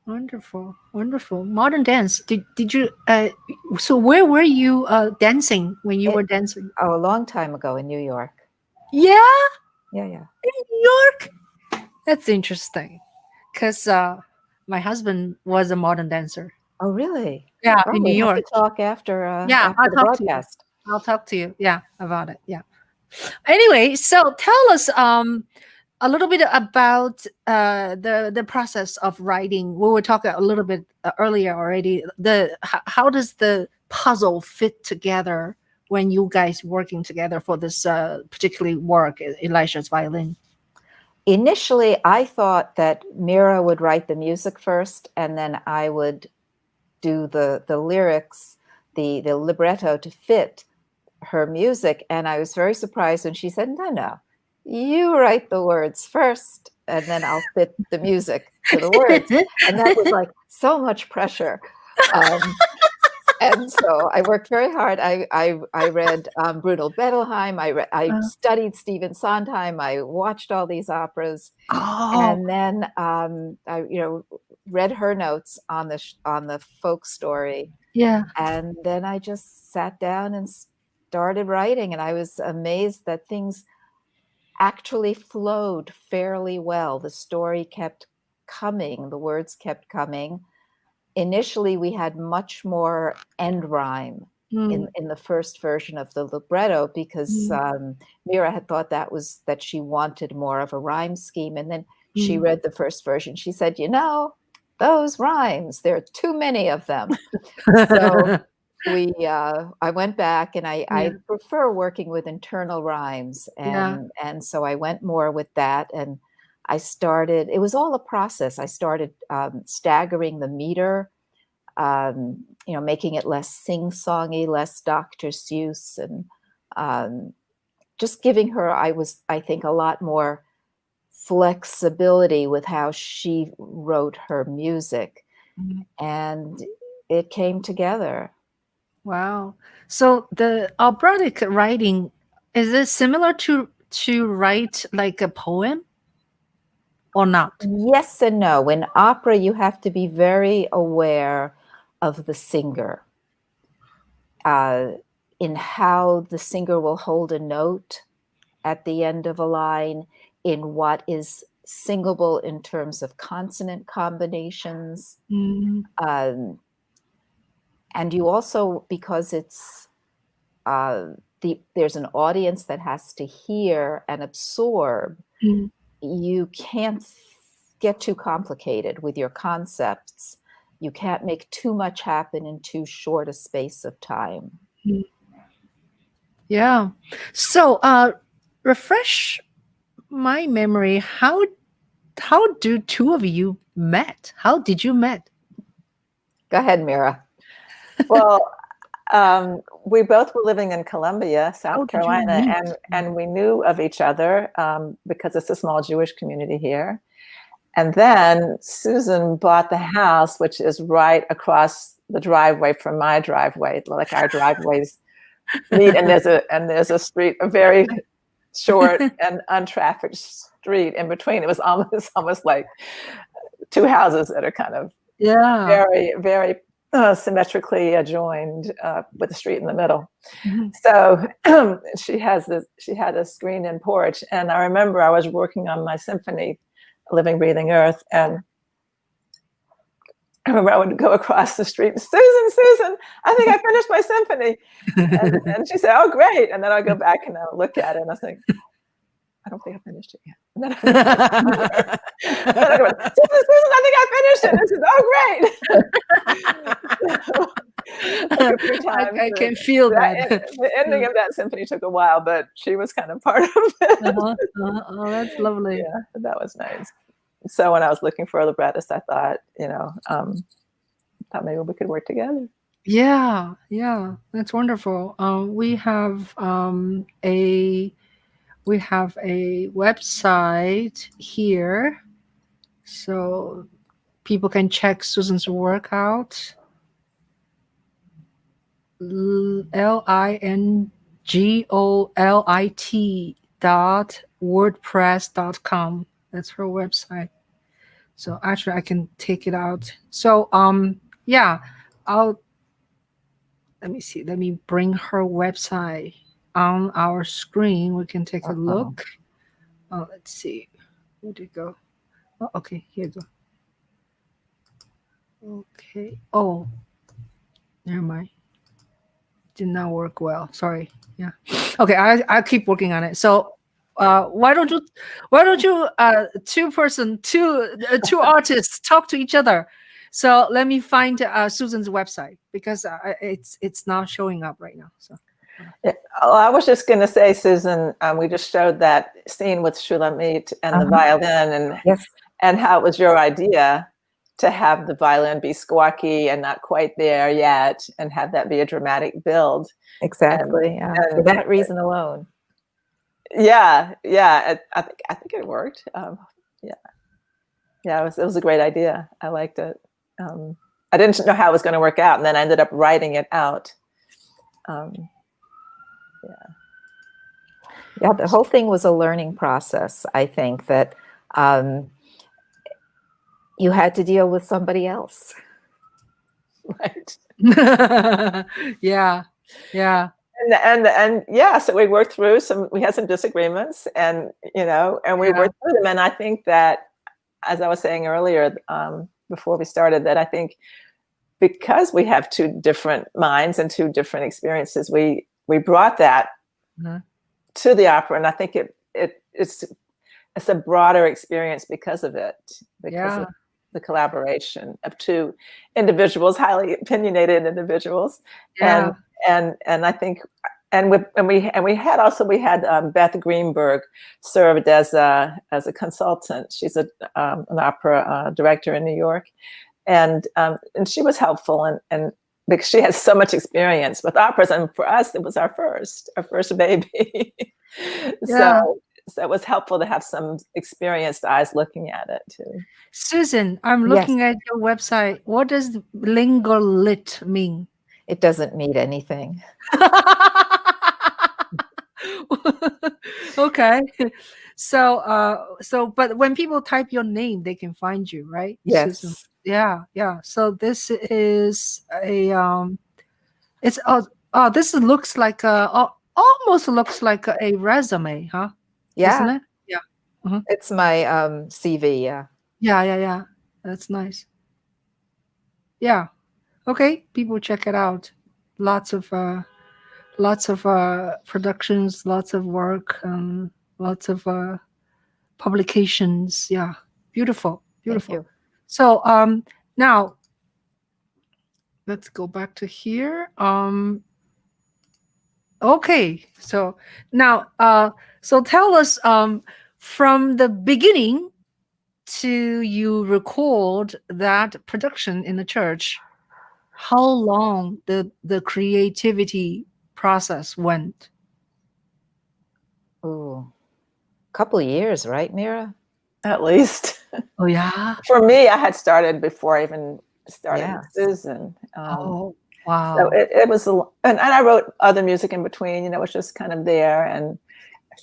Wonderful, wonderful. Modern dance. Did you? So where were you dancing when you were dancing? Oh, a long time ago in New York. Yeah, Yeah. in New York. That's interesting, because my husband was a modern dancer. Oh, really? Yeah, Oh, in New we have York. to talk after Yeah, after the broadcast. I'll talk to you. Yeah, about it. Yeah. Anyway, so tell us a little bit about the process of writing. We were talking a little bit earlier already. How does the puzzle fit together when you guys working together for this particularly work, Elisha's violin? Initially, I thought that Meira would write the music first, and then I would do the lyrics, the libretto to fit her music. And I was very surprised when she said, no, you write the words first, and then I'll fit the music to the words. And that was like so much pressure. And so I worked very hard. I read Bruno Bettelheim. I studied Stephen Sondheim. I watched all these operas, and then I read her notes on the folk story. Yeah, and then I just sat down and started writing, and I was amazed that things actually flowed fairly well. The story kept coming. The words kept coming. Initially, we had much more end rhyme in the first version of the libretto because Meira had thought that she wanted more of a rhyme scheme. And then she read the first version. She said, those rhymes, there are too many of them. So I went back, and I prefer working with internal rhymes. And so I went more with that. And I started, it was all a process. I started staggering the meter, making it less sing-songy, less Dr. Seuss, and just giving her, I think, a lot more flexibility with how she wrote her music. And it came together. Wow. So the operatic writing, is it similar to write like a poem or not? Yes and no. In opera, you have to be very aware of the singer, in how the singer will hold a note at the end of a line, in what is singable in terms of consonant combinations. And you also, because it's there's an audience that has to hear and absorb, you can't get too complicated with your concepts. You can't make too much happen in too short a space of time. Yeah. So, refresh my memory. How do two of you met? How did you met? Go ahead, Meira. Well, we both were living in Columbia, How South did you Carolina, meet? and we knew of each other because it's a small Jewish community here. And then Susan bought the house, which is right across the driveway from my driveway. Like our driveways meet, and there's a street, a very short and untrafficked street in between. It was almost like two houses that are kind of Yeah. very, very symmetrically adjoined with a street in the middle. Mhm. So she had a screen-in porch, and I remember I was working on my symphony, Living, Breathing Earth, and I remember I would go across the street, Susan, I think I finished my symphony. And she said, oh, great. And then I'd go back and I would look at it and I was like, I don't think I finished it yet. And then I go, Susan, I think I finished it. And she said, oh, great. I can feel that. The ending of that symphony took a while, but she was kind of part of it. Oh, that's lovely. Yeah, that was nice. So when I was looking for a librettist, I thought, thought maybe we could work together. Yeah, that's wonderful. We have a website here, so people can check Susan's work out. lingolit.wordpress.com. That's her website. So actually I can take it out. So yeah, let me see. Let me bring her website on our screen. We can take a look. Oh, let's see. Where'd it go? Oh, okay, here you go. Okay. Oh, never mind. Did not work well. Sorry. Yeah. Okay, I'll keep working on it. So why don't you two artists talk to each other? So let me find Susan's website because it's not showing up right now. So yeah. Oh, I was just going to say, Susan, we just showed that scene with Shulamit and the violin, and how it was your idea to have the violin be squawky and not quite there yet, and have that be a dramatic build. Exactly. And for that reason alone. Yeah. I think it worked. Yeah. It was a great idea. I liked it. I didn't know how it was going to work out, and then I ended up writing it out. Yeah, the whole thing was a learning process. I think that you had to deal with somebody else. Right. Yeah. And yeah, so we worked through we had some disagreements, and we worked through them. And I think that, as I was saying earlier, before we started, that I think because we have two different minds and two different experiences, we brought that to the opera, and I think it's a broader experience because of it, because of the collaboration of two individuals, highly opinionated individuals, and I think, we had Beth Greenberg served as a consultant. She's an opera director in New York, and she was helpful, and because she has so much experience with operas, and for us it was our first baby. So it was helpful to have some experienced eyes looking at it too. Susan, I'm looking at your website. What does lingolit mean? It doesn't mean anything. Okay. So but when people type your name, they can find you, right? Yes. Susan. Yeah. So this is a this looks like almost looks like a resume, huh? Yeah. Isn't it? Yeah. It's my CV, yeah. Yeah. That's nice. Yeah. Okay, people check it out. Lots of productions, lots of work, lots of publications. Yeah, beautiful. Thank you. So now let's go back to here. Okay, so now, so tell us, from the beginning to you record that production in the church, how long the creativity process went? Ooh, couple of years, right, Meira? At least. Oh yeah. For me, I had started before I even started with Yes. Susan. Oh So wow. it was, and I wrote other music in between, it was just kind of there and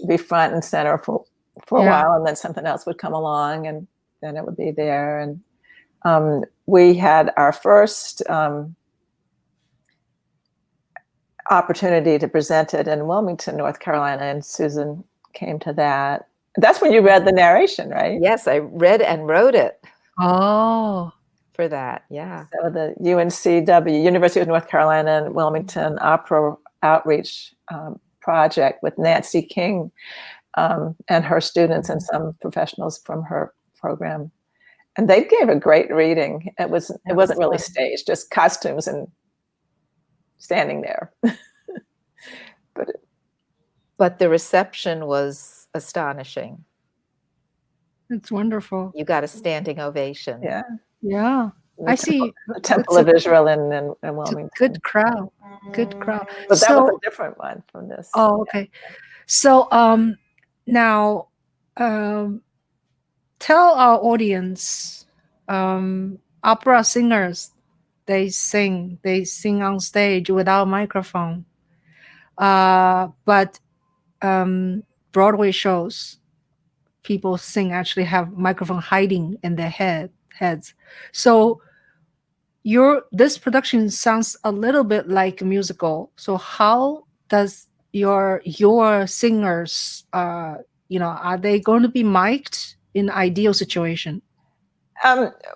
be front and center for a Yeah. while, and then something else would come along and then it would be there. And we had our first opportunity to present it in Wilmington, North Carolina, and Susan came to that. That's when you read the narration, right? Yes, I read and wrote it Oh. for that. Yeah. So the UNCW, University of North Carolina and Wilmington Opera Outreach project with Nancy King and her students and some professionals from her program. And they gave a great reading. It wasn't really staged, just costumes and standing there. But the reception was astonishing. It's wonderful. You got a standing ovation. Yeah. Yeah. I see. The Temple of Israel in Wilmington. Good crowd. Good crowd. But that was a different one from this. Oh, okay. So now tell our audience, opera singers, they sing on stage without microphone. But Broadway shows, people sing actually have microphone hiding in their heads. So this production sounds a little bit like a musical. So how does your singers, are they going to be mic'd in ideal situation?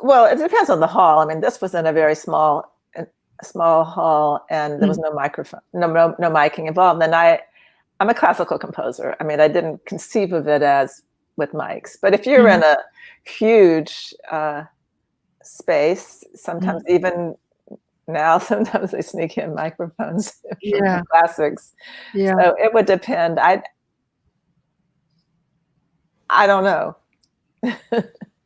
Well, it depends on the hall. I mean, this was in a very small hall, and there was no microphone, no miking involved. And I'm a classical composer. I mean, I didn't conceive of it as with mics. But if you're in a huge space, sometimes even now, sometimes they sneak in microphones from the classics. Yeah. So it would depend. I don't know.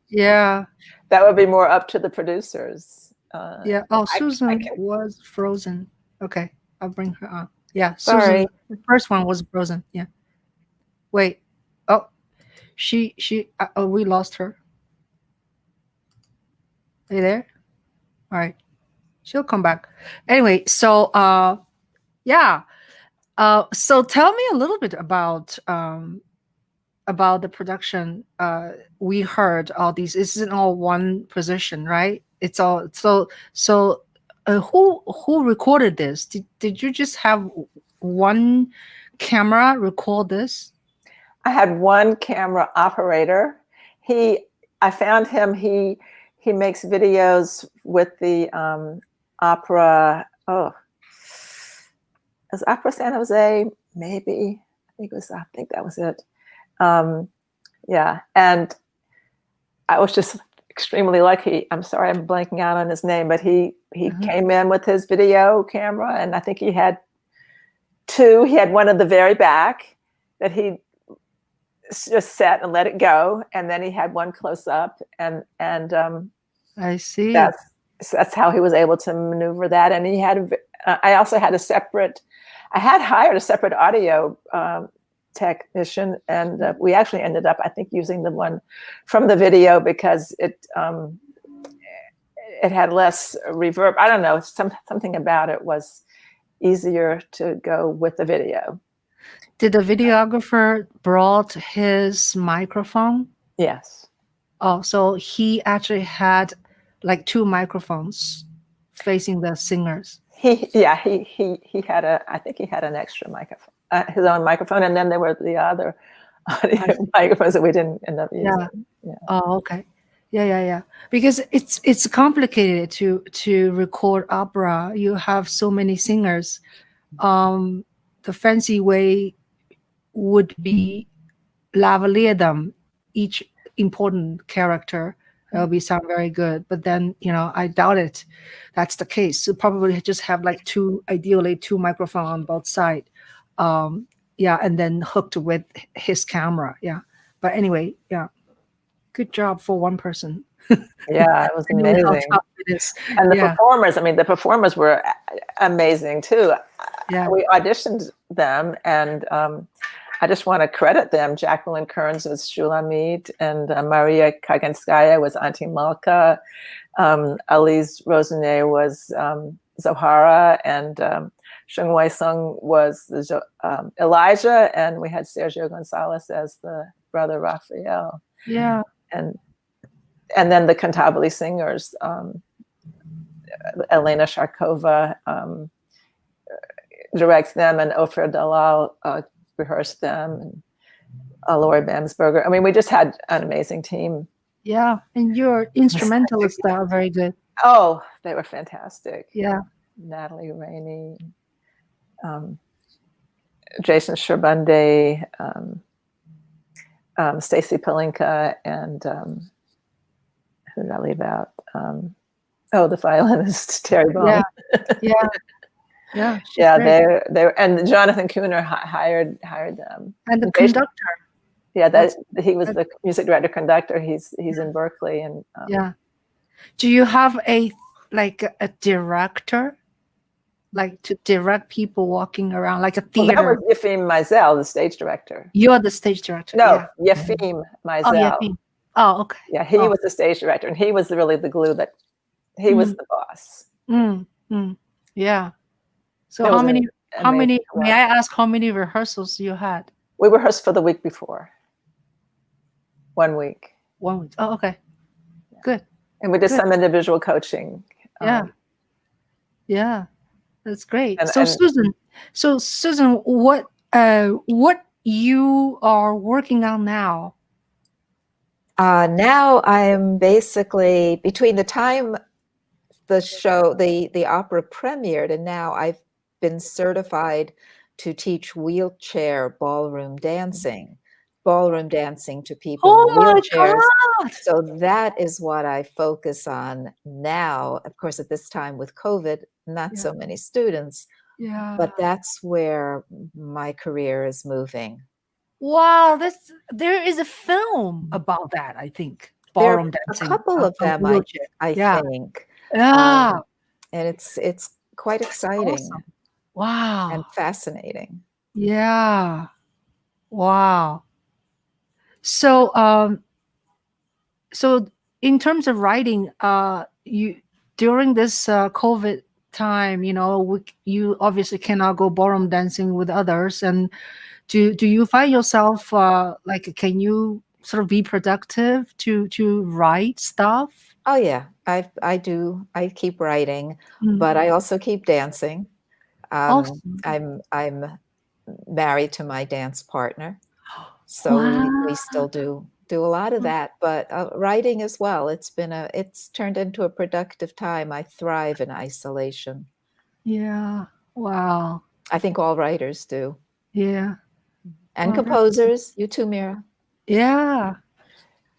Yeah. That would be more up to the producers. Yeah. Oh, Susan was frozen. Okay, I'll bring her on. Yeah. Sorry. Susan, the first one was frozen. Yeah. Wait. Oh, she. We lost her. Are you there? All right. She'll come back. Anyway, so yeah. So tell me a little bit about the production. We heard all these. This isn't all one position, right? It's all so. Who recorded this? Did you just have one camera record this? I had one camera operator. I found him. He makes videos with the opera. Oh, is Opera San Jose? Maybe. I think that was it. Yeah, and I was just extremely lucky. I'm sorry, I'm blanking out on his name, but he came in with his video camera, and I think he had two. He had one at the very back that he just set and let it go, and then he had one close up, and I see. That's how he was able to maneuver that. And he had I also had I had hired a separate audio technician, and we actually ended up, I think, using the one from the video because it had less reverb. I don't know, something about it was easier to go with the video. Did the videographer brought his microphone? Yes. Oh, so he actually had like two microphones facing the singers. He had I think he had an extra microphone, his own microphone, and then there were the other audio microphones that we didn't end up using. Yeah. Oh, okay. Yeah. Because it's complicated to record opera. You have so many singers. The fancy way would be lavalier them, each important character. That'll be sound very good. But then, I doubt it. That's the case. So probably just have like ideally two microphones on both sides. Yeah, and then hooked with his camera. Yeah, but anyway, yeah, good job for one person. Yeah, it was I know how amazing. tough it is. And the Yeah, performers, I mean, the performers were amazing too. yeah, We auditioned them, and I just want to credit them. Jacqueline Kearns was Shulamit, and Maria Kaganskaya was Auntie Malka. Alice Rosenet was Zohara, and Sheng Wei Sung was Elijah, and we had Sergio Gonzalez as the brother Raphael. yeah. And then the Cantabile singers, Elena Sharkova directs them, and Ofer Dalal rehearsed them, and Lori Bamsberger. I mean, we just had an amazing team. Yeah, and your instrumentalists are very good. Oh, they were fantastic. Yeah, Natalie Rainey, Jason Sherbunde, Stacy Palinka, and who did I leave out? The violinist Terry Bone. yeah, yeah, yeah. she's Yeah, great. they were, and Jonathan Cooner hired them. And the Jason- conductor. Yeah, he was the music director conductor. He's in Berkeley, and Yeah. Do you have a director, like to direct people walking around, like a well, that theater? was Yefim Mizell, the stage director. You're the stage director. No, Yeah. Yefim Oh, Mizell. yeah. Oh, okay. Yeah, he Oh. was the stage director, and he was really the glue that he was the boss. Yeah. So It how was many? How amazing many? work. May I ask how many rehearsals you had? We rehearsed for the week before. 1 week. 1 week. Oh, okay. Good. And we did Good. some individual coaching. Yeah. Yeah. That's great. and- So and- Susan, what you are working on now? Now I'm basically, between the time the show, the opera premiered, and now I've been certified to teach wheelchair ballroom dancing to people Oh in my wheelchairs. God. So that is what I focus on now. Of course, at this time with COVID, not Yeah. so many students, Yeah. but that's where my career is moving. Wow, there is a film about that, I think. There are Ballroom a dancing. couple of on them, wheelchair. I Yeah. think. Yeah. And it's quite exciting Awesome. Wow. and fascinating. Yeah. Wow. So so in terms of writing, you during this COVID time, you obviously cannot go ballroom dancing with others. And do you find yourself can you sort of be productive to write stuff? Oh yeah, I do. I keep writing, Mm. but I also keep dancing. Awesome. I'm married to my dance partner, so we still do a lot of that. But writing as well. It's turned into a productive time. I thrive in isolation. Yeah. Wow. I think all writers do, Yeah. and Well, composers. You too, Meira. Yeah.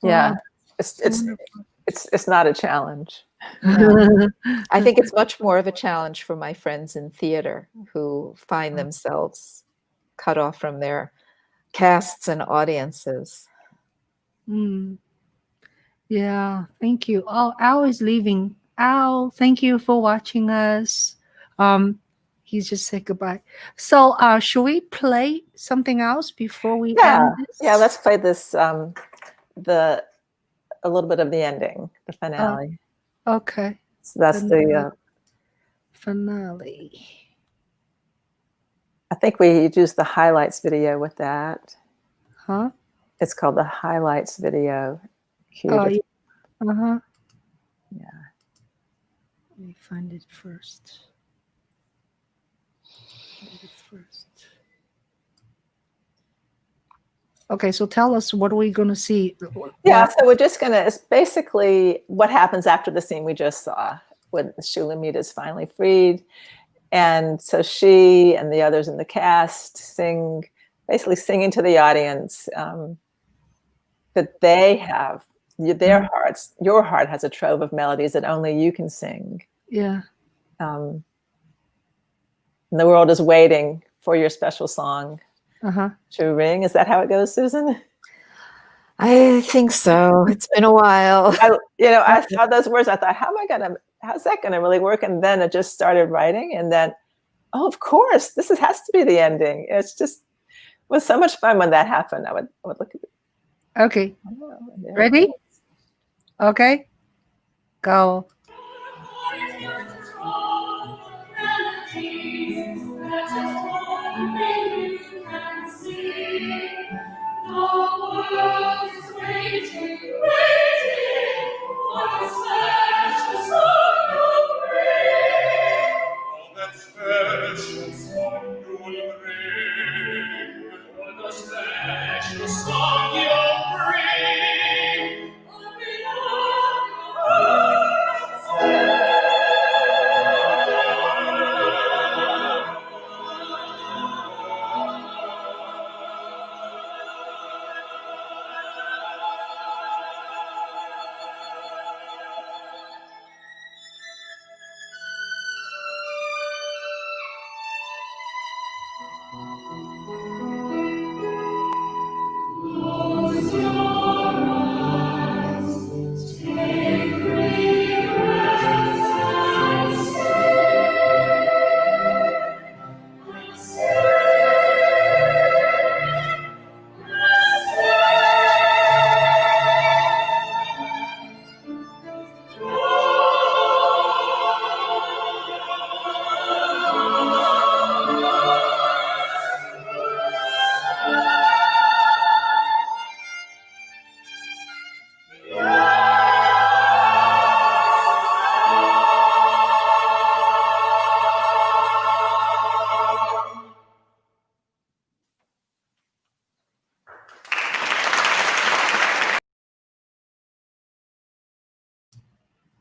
Yeah, Wow. it's not a challenge. No. I think it's much more of a challenge for my friends in theater who find themselves cut off from their casts and audiences. Yeah, thank you. Oh, Al is leaving. Al, thank you for watching us. He's just said goodbye. So, should we play something else before we end this? Yeah. Let's play this. A little bit of the ending, the finale. Okay. So that's the. Finale. I think we used the highlights video with that. Huh? It's called the highlights video. Oh, yeah. Uh-huh. Yeah. Let me find it first. Okay, so tell us, what are we going to see? Yeah, so we're just going to, it's basically what happens after the scene we just saw when Shulamit is finally freed. And so she and the others in the cast basically singing to the audience that they have, their hearts, your heart has a trove of melodies that only you can sing. Yeah. And the world is waiting for your special song Uh-huh. to ring. Is that how it goes, Susan? I think so. It's been a while. I saw those words. I thought, how's that gonna really work? And then it just started writing, and then, oh, of course, has to be the ending. It was so much fun when that happened. I would look at it. Okay. Oh, Ready? Okay. Go.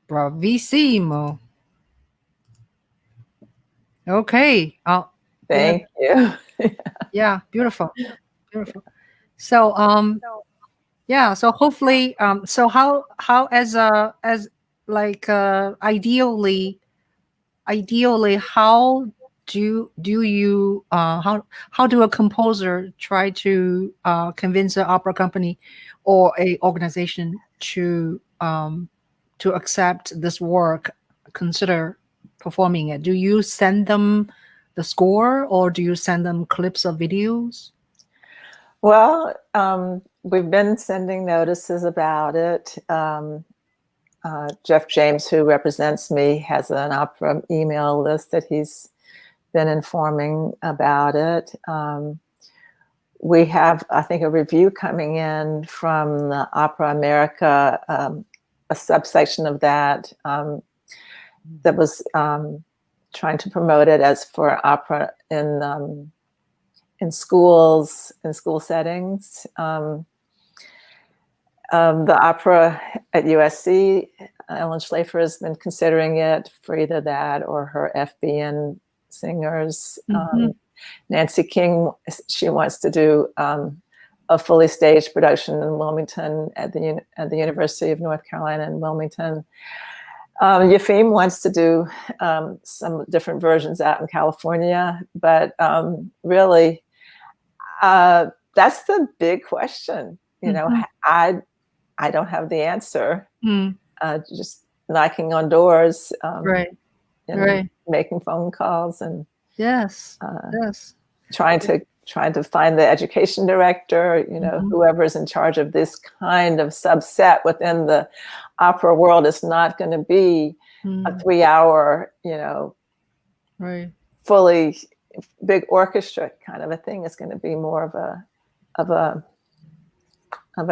Bravissimo. Okay. Thank you. Yeah, beautiful. Beautiful. So yeah, so hopefully so how as ideally how do you how do a composer try to convince an opera company or a organization to accept this work, consider performing it? Do you send them the score, or do you send them clips of videos? Well, we've been sending notices about it. Jeff James, who represents me, has an opera email list that he's been informing about it. We have, I think, a review coming in from the Opera America, a subsection of that was trying to promote it as for opera in schools, in school settings. The opera at USC, Ellen Schlafer has been considering it for either that or her FBN singers. Nancy King, she wants to do a fully staged production in Wilmington at the University of North Carolina in Wilmington. Yefim wants to do some different versions out in California, but really, that's the big question. You know, I don't have the answer. Just knocking on doors, and making phone calls, and yes, trying to find the education director. You know, whoever's in charge of this kind of subset within the opera world is not going to be a 3-hour, you know, fully big orchestra kind of a thing. It's going to be more of a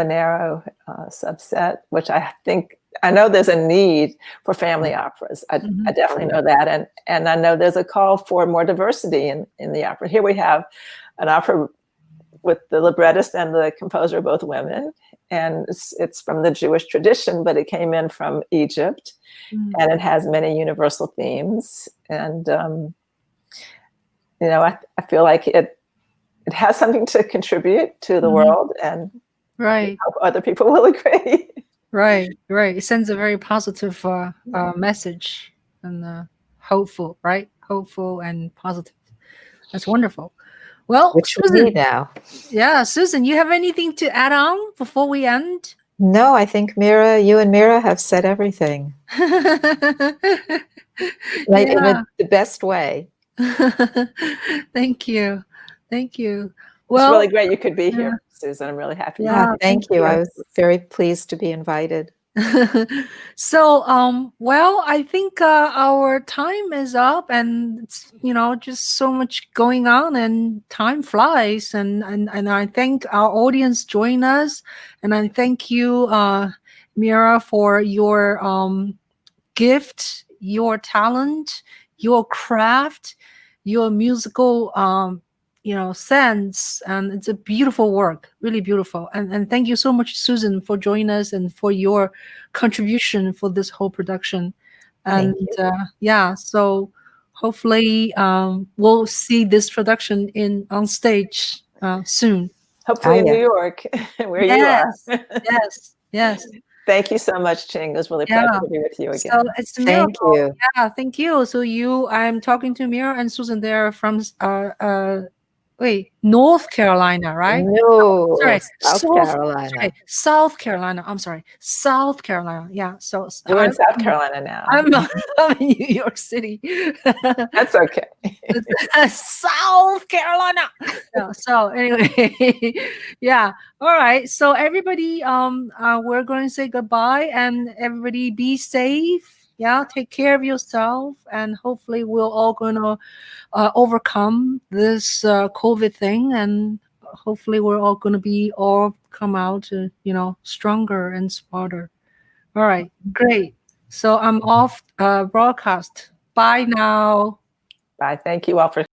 narrow subset, which I know there's a need for family operas. I definitely know that. And I know there's a call for more diversity in the opera. Here we have an opera with the librettist and the composer, both women. And it's from the Jewish tradition, but it came in from Egypt. And it has many universal themes. And, you know, I feel like it has something to contribute to the world, and I hope other people will agree. Right. It sends a very positive message, and hopeful and positive. That's wonderful. Well, which we Susan, need now. yeah, Susan, you have anything to add on before we end? No, I think you and Meira have said everything right in Yeah. the best way. Thank you. Thank you. It's Well, really great you could be yeah. here, Susan. I'm really happy. Yeah, Thank thank you. you. I was very pleased to be invited. So, well, I think our time is up, and it's, just so much going on, and time flies. And I thank our audience join us, and I thank you, Meira, for your gift, your talent, your craft, your musical sense, and it's a beautiful work, really beautiful. And thank you so much, Susan, for joining us and for your contribution for this whole production. And Thank so hopefully we'll see this production on stage soon. Hopefully in yeah. New York, where you Yes, are. yes. Thank you so much, Ching. It was really a pleasure to be with you So again. it's Meira. Thank you. Yeah, thank you. So I'm talking to Meira and Susan. They're from North Carolina, right? No, Sorry, South Carolina. South Carolina. I'm sorry, South Carolina. Yeah. So We're in South Carolina now. I'm in New York City. That's okay. South Carolina. Yeah, so anyway, yeah. All right. So everybody, we're going to say goodbye, and everybody be safe. Yeah, take care of yourself, and hopefully we're all going to overcome this COVID thing, and hopefully we're all going to be all come out, stronger and smarter. All right, great. So I'm off broadcast. Bye now. Bye. Thank you all for